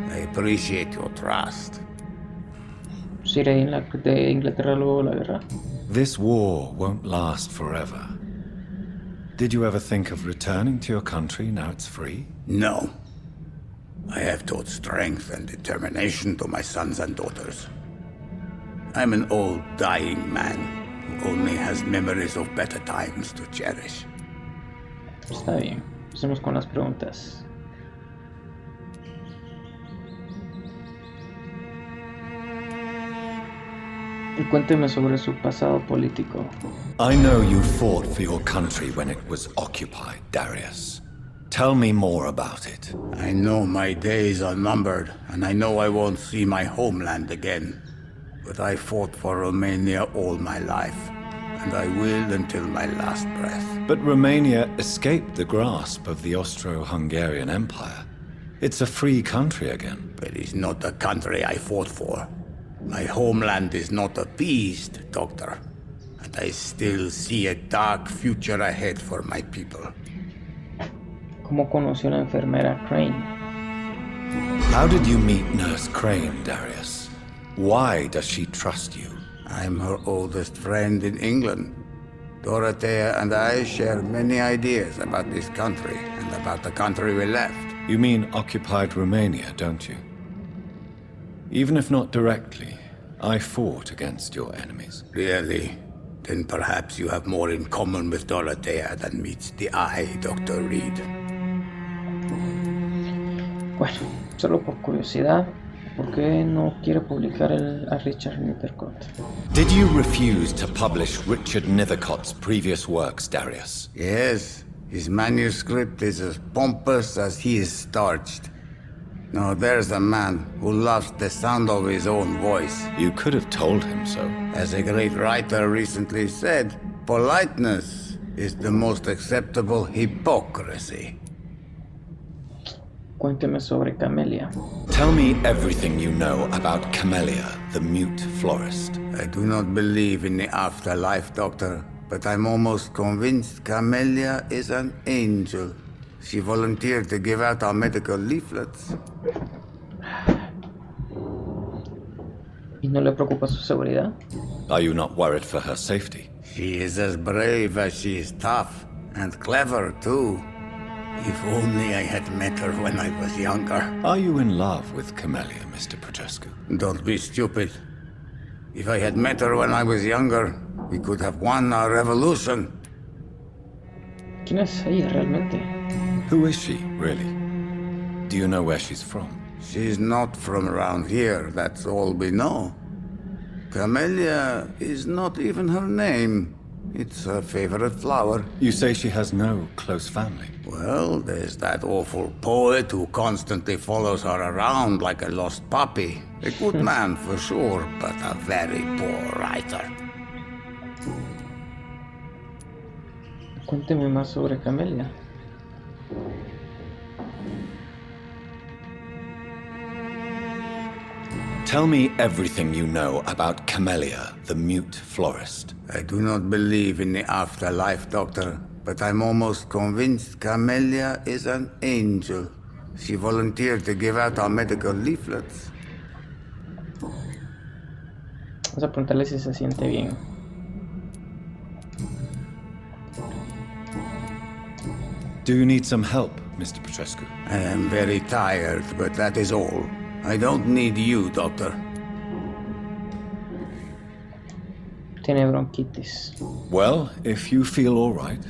I appreciate your trust. ¿Se irá de Inglaterra luego la guerra? This war won't last forever. Did you ever think of returning to your country now it's free? No. I have taught strength and determination to my sons and daughters. I'm an old, dying man who only has memories of better times to cherish. Está bien. Empecemos con las preguntas. Cuénteme sobre su pasado político. I know you fought for your country when it was occupied, Darius. Tell me more about it. I know my days are numbered, and I know I won't see my homeland again. But I fought for Romania all my life, and I will until my last breath. But Romania escaped the grasp of the Austro-Hungarian Empire. It's a free country again. But it's not the country I fought for. My homeland is not appeased, Doctor. And I still see a dark future ahead for my people. ¿Cómo conoció a la enfermera Crane? How did you meet Nurse Crane, Darius? Why does she trust you? I'm her oldest friend in England. Dorothea and I share many ideas about this country and about the country we left. You mean occupied Romania, don't you? Even if not directly, I fought against your enemies. Really? Then perhaps you have more in common with Dorothea than meets the eye, Dr. Reed. Bueno, solo por curiosidad, ¿por qué no quiere publicar a Richard Nethercott? Did you refuse to publish Richard Nethercott's previous works, Darius? Yes, his manuscript is as pompous as he is starched. Now there's a man who loves the sound of his own voice. You could have told him so. As a great writer recently said, politeness is the most acceptable hypocrisy. Cuénteme sobre Camellia. Tell me everything you know about Camellia, the mute florist. I do not believe in the afterlife, Doctor, but I'm almost convinced Camellia is an angel. She volunteered to give out our medical leaflets. ¿Y no le preocupa su seguridad? Are you not worried for her safety? She is as brave as she is tough, and clever too. If only I had met her when I was younger. Are you in love with Camellia, Mr. Petrescu? Don't be stupid. If I had met her when I was younger, we could have won our revolution. ¿Quién es ella realmente? Who is she, really? Do you know where she's from? She's not from around here, that's all we know. Camellia is not even her name. It's her favorite flower. You say she has no close family? Well, there's that awful poet who constantly follows her around like a lost puppy. A good man for sure, but a very poor writer. Cuénteme más sobre Camellia. Tell me everything you know about Camellia, the mute florist. I do not believe in the afterlife, Doctor, but I'm almost convinced Camellia is an angel. She volunteered to give out our medical leaflets. Vamos a preguntarle si se siente bien. Do you need some help, Mr. Petrescu? I am very tired, but that is all. I don't need you, Doctor. Tiene bronquitis. Well, if you feel all right,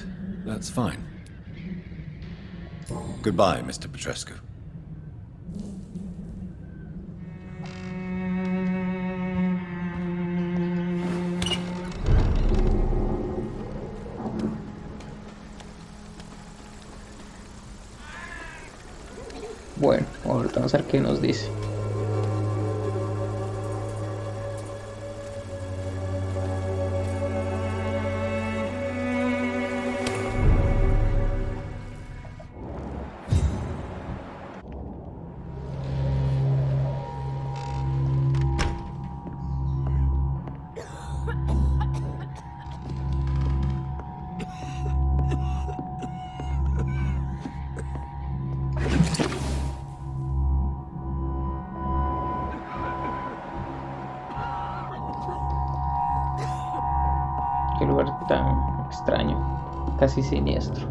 that's fine. Goodbye, Mr. Petrescu. Bueno, ahorita vamos a ver qué nos dice. Qué lugar tan extraño, casi siniestro.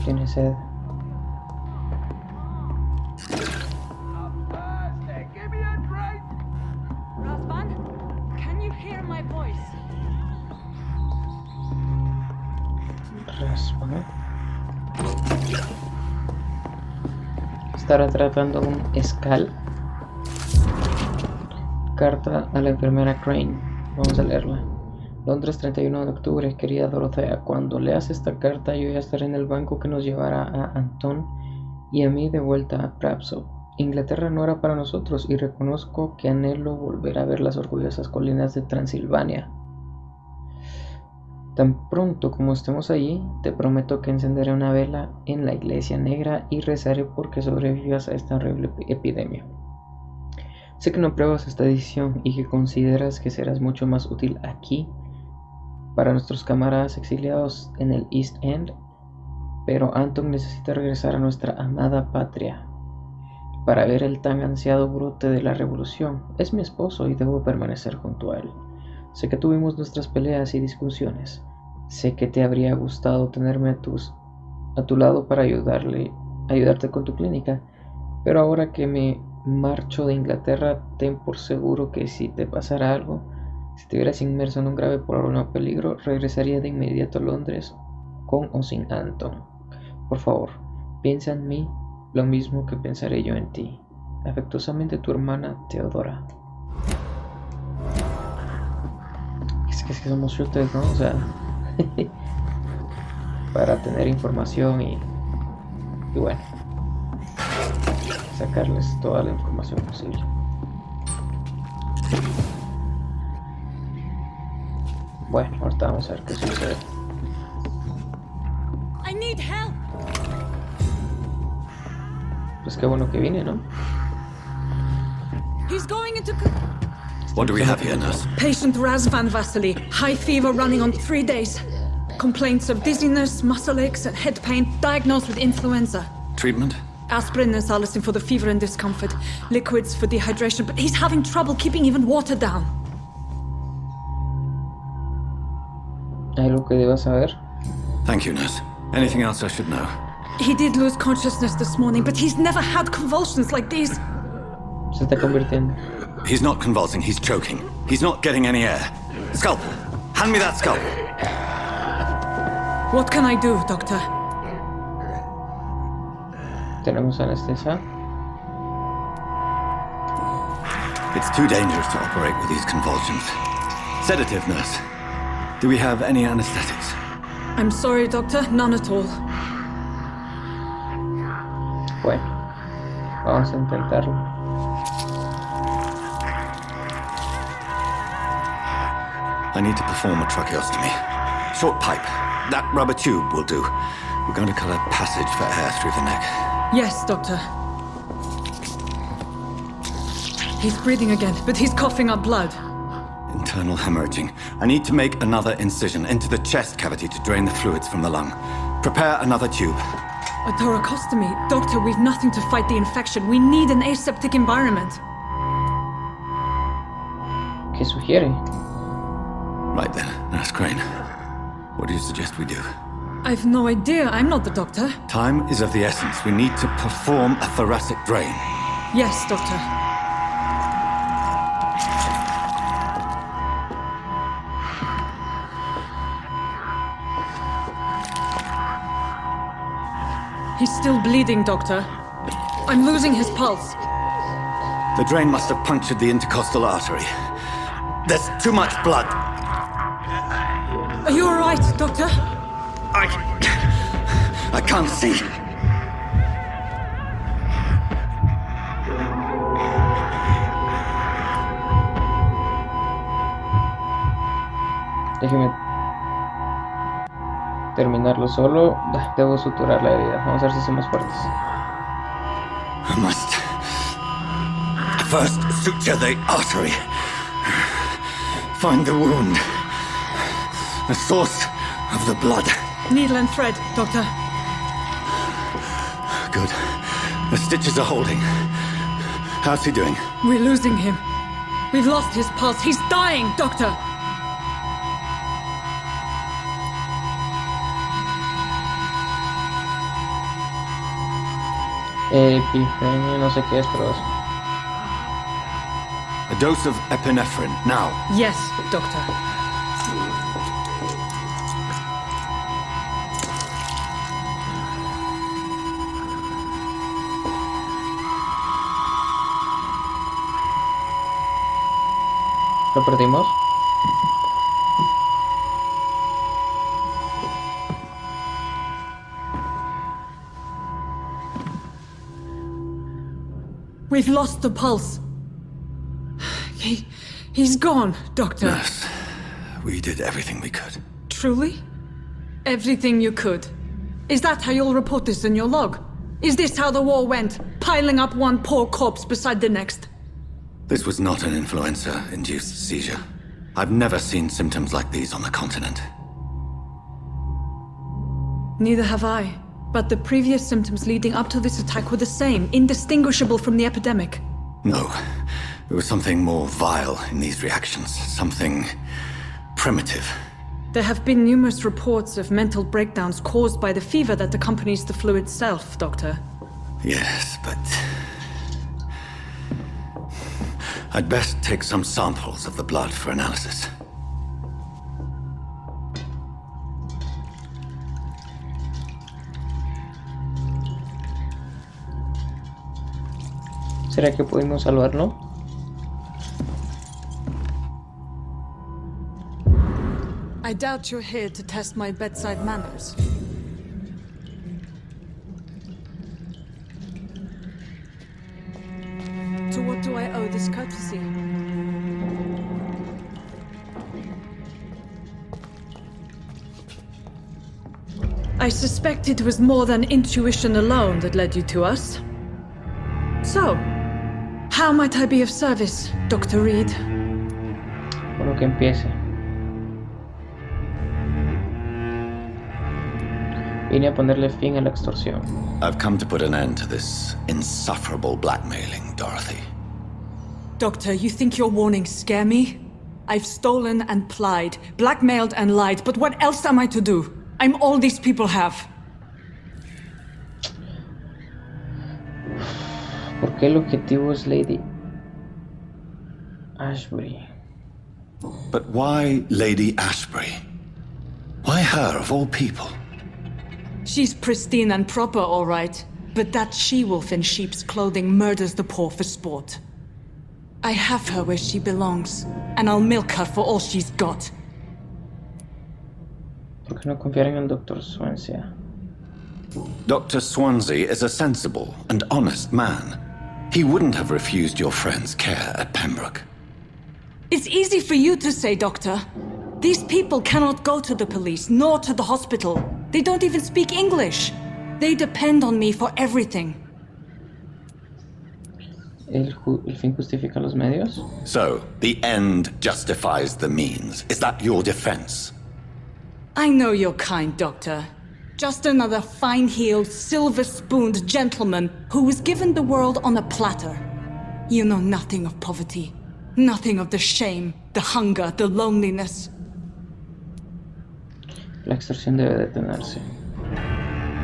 Tiene sed. Raspan. Estará tratando un escal. Carta a la enfermera Crane. Vamos a leerla. Londres, 31 de octubre. Querida Dorothea, cuando leas esta carta yo ya estaré en el banco que nos llevará a Anton y a mí de vuelta a Prapso. Inglaterra no era para nosotros y reconozco que anhelo volver a ver las orgullosas colinas de Transilvania. Tan pronto como estemos allí, te prometo que encenderé una vela en la iglesia negra y rezaré porque sobrevivas a esta horrible epidemia. Sé que no apruebas esta decisión y que consideras que serás mucho más útil aquí para nuestros camaradas exiliados en el East End, pero Anton necesita regresar a nuestra amada patria para ver el tan ansiado brote de la revolución. Es mi esposo y debo permanecer junto a él. Sé que tuvimos nuestras peleas y discusiones. Sé que te habría gustado tenerme a tu lado para ayudarte con tu clínica, pero ahora que me marcho de Inglaterra, ten por seguro que si te pasara algo, si te vieras inmerso en un grave problema o peligro, regresaría de inmediato a Londres, con o sin Anton. Por favor, piensa en mí lo mismo que pensaré yo en ti. Afectuosamente, tu hermana Teodora. Es que somos shooters, ¿no? O sea, para tener información y bueno, sacarles toda la información posible. Bueno, ahorita vamos a ver qué sucede. I need help. Pues qué bueno que vine, ¿no? He's going into What do we have here, nurse? Patient Raz Van Vasily. High fever running on 3 days. Complaints of dizziness, muscle aches, and head pain. Diagnosed with influenza. Treatment? Aspirin and salicin for the fever and discomfort. Liquids for dehydration, but he's having trouble keeping even water down. ¿Algo que debas saber? Thank you, nurse. Anything else I should know? He did lose consciousness this morning, but he's never had convulsions like these. Se está convirtiendo. He's not convulsing, he's choking. He's not getting any air. Scalpel! Hand me that scalpel! What can I do, Doctor? Tenemos anestesia. It's too dangerous to operate with these convulsions. Sedative, nurse. Do we have any anesthetics? I'm sorry, Doctor. None at all. Bueno, vamos a intentarlo. I need to perform a tracheostomy. Short pipe. That rubber tube will do. We're going to cut a passage for air through the neck. Yes, Doctor. He's breathing again, but he's coughing up blood. Internal hemorrhaging. I need to make another incision into the chest cavity to drain the fluids from the lung. Prepare another tube. A thoracostomy? Doctor, we've nothing to fight the infection. We need an aseptic environment. ¿Qué sugiere? Right then, Nurse Crane. What do you suggest we do? I've no idea. I'm not the doctor. Time is of the essence. We need to perform a thoracic drain. Yes, Doctor. He's still bleeding, Doctor. I'm losing his pulse. The drain must have punctured the intercostal artery. There's too much blood. Are you all right, Doctor? I can't see. Déjeme terminarlo solo. Debo suturar la herida. Vamos a ver si somos fuertes. I must first suture the artery. Find the wound. The source of the blood. Needle and thread, Doctor. Good. The stitches are holding. How's he doing? We're losing him. We've lost his pulse. He's dying, Doctor. Epifrenia, no sé qué es, pero eso. A dose of epinephrine, now. Yes, Doctor. ¿Lo perdimos? We've lost the pulse. He's gone, Doctor. Nurse, we did everything we could. Truly? Everything you could? Is that how you'll report this in your log? Is this how the war went? Piling up one poor corpse beside the next? This was not an influenza-induced seizure. I've never seen symptoms like these on the continent. Neither have I. But the previous symptoms leading up to this attack were the same, indistinguishable from the epidemic. No. There was something more vile in these reactions. Something primitive. There have been numerous reports of mental breakdowns caused by the fever that accompanies the flu itself, Doctor. Yes, but... I'd best take some samples of the blood for analysis. ¿Será que podemos salvarlo? I doubt you're here to test my bedside manners. To what do I owe this courtesy? I suspect it was more than intuition alone that led you to us. So, how might I be of service, Dr. Reed? Bueno, que empiece. Vine a ponerle fin a la extorsión. I've come to put an end to this insufferable blackmailing, Dorothy. Doctor, you think your warnings scare me? I've stolen and plied, blackmailed and lied, but what else am I to do? I'm all these people have. ¿Por qué el objetivo es Lady Ashbury? But why Lady Ashbury? Why her, of all people? She's pristine and proper, all right. But that she-wolf in sheep's clothing murders the poor for sport. I have her where she belongs, and I'll milk her for all she's got. ¿Por qué no confiar en el Dr. Swansea? Dr. Swansea is a sensible and honest man. He wouldn't have refused your friend's care at Pembroke. It's easy for you to say, Doctor. These people cannot go to the police, nor to the hospital. They don't even speak English. They depend on me for everything. ¿El fin justifica los medios? So, the end justifies the means. Is that your defense? I know you're kind, Doctor. Just another fine-heeled, silver-spooned gentleman who was given the world on a platter. You know nothing of poverty. Nothing of the shame, the hunger, the loneliness. La extorsión debe detenerse.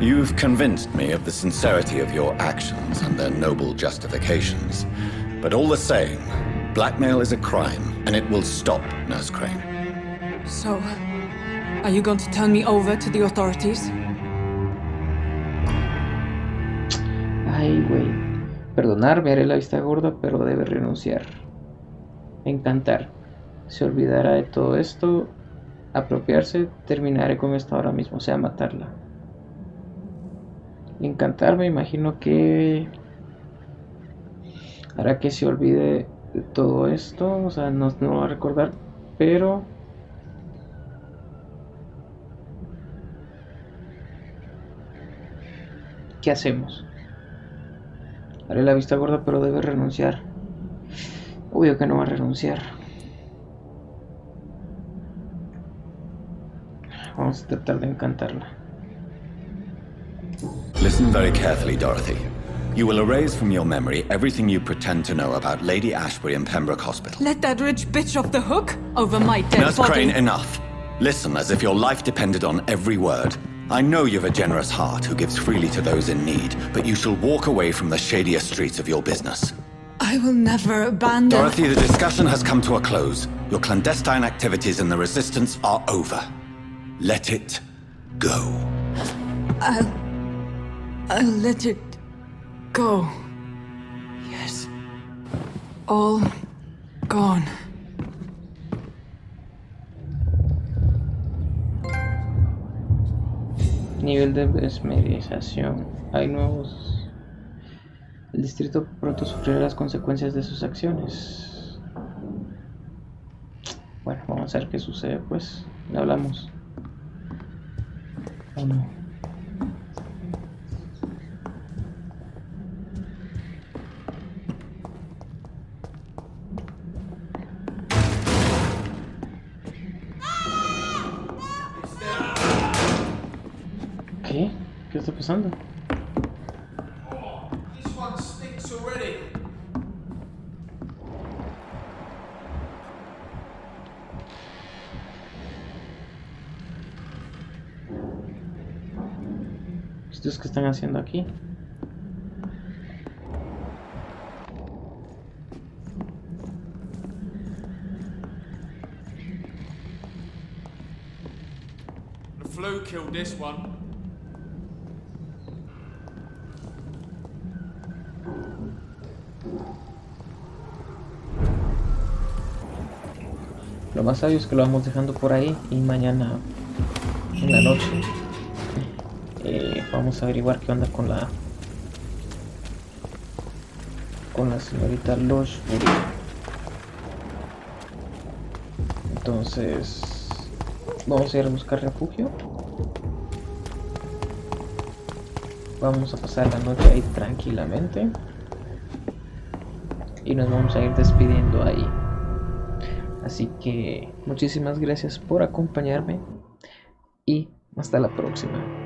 You've convinced me of the sincerity of your actions and their noble justifications. But all the same, blackmail is a crime, and it will stop, Nurse Crane. So, are you going to turn me over to the authorities? Ay, güey. Perdonarme, haré la vista gorda, pero debe renunciar. Encantar. Se olvidará de todo esto. Apropiarse. Terminaré con esto ahora mismo, o sea, matarla. Encantar, me imagino que hará que se olvide de todo esto. O sea, no va a recordar, pero ¿qué hacemos? Haré la vista gorda, pero debe renunciar. Obvio que no va a renunciar. Vamos a tratar de encantarla. Listen very carefully, Dorothy. You will erase from your memory everything you pretend to know about Lady Ashbury and Pembroke Hospital. Let that rich bitch off the hook over my dead Nurse body. Crane, enough. Listen as if your life depended on every word. I know you've a generous heart who gives freely to those in need, but you shall walk away from the shadier streets of your business. I will never abandon... Dorothy, the discussion has come to a close. Your clandestine activities in the Resistance are over. Let it go. I'll let it go. Yes. All gone. Nivel de desmedicización. Hay nuevos. El distrito pronto sufrirá las consecuencias de sus acciones. Bueno, vamos a ver qué sucede, pues. Le hablamos. ¿O no? ¿Qué está pasando? This one stinks already. ¿Estos qué están haciendo aquí? The flu killed this one. Lo más sabio es que lo vamos dejando por ahí y mañana en la noche vamos a averiguar qué onda con la señorita Loshbury. Entonces vamos a ir a buscar refugio. Vamos a pasar la noche ahí tranquilamente y nos vamos a ir despidiendo ahí. Así que muchísimas gracias por acompañarme y hasta la próxima.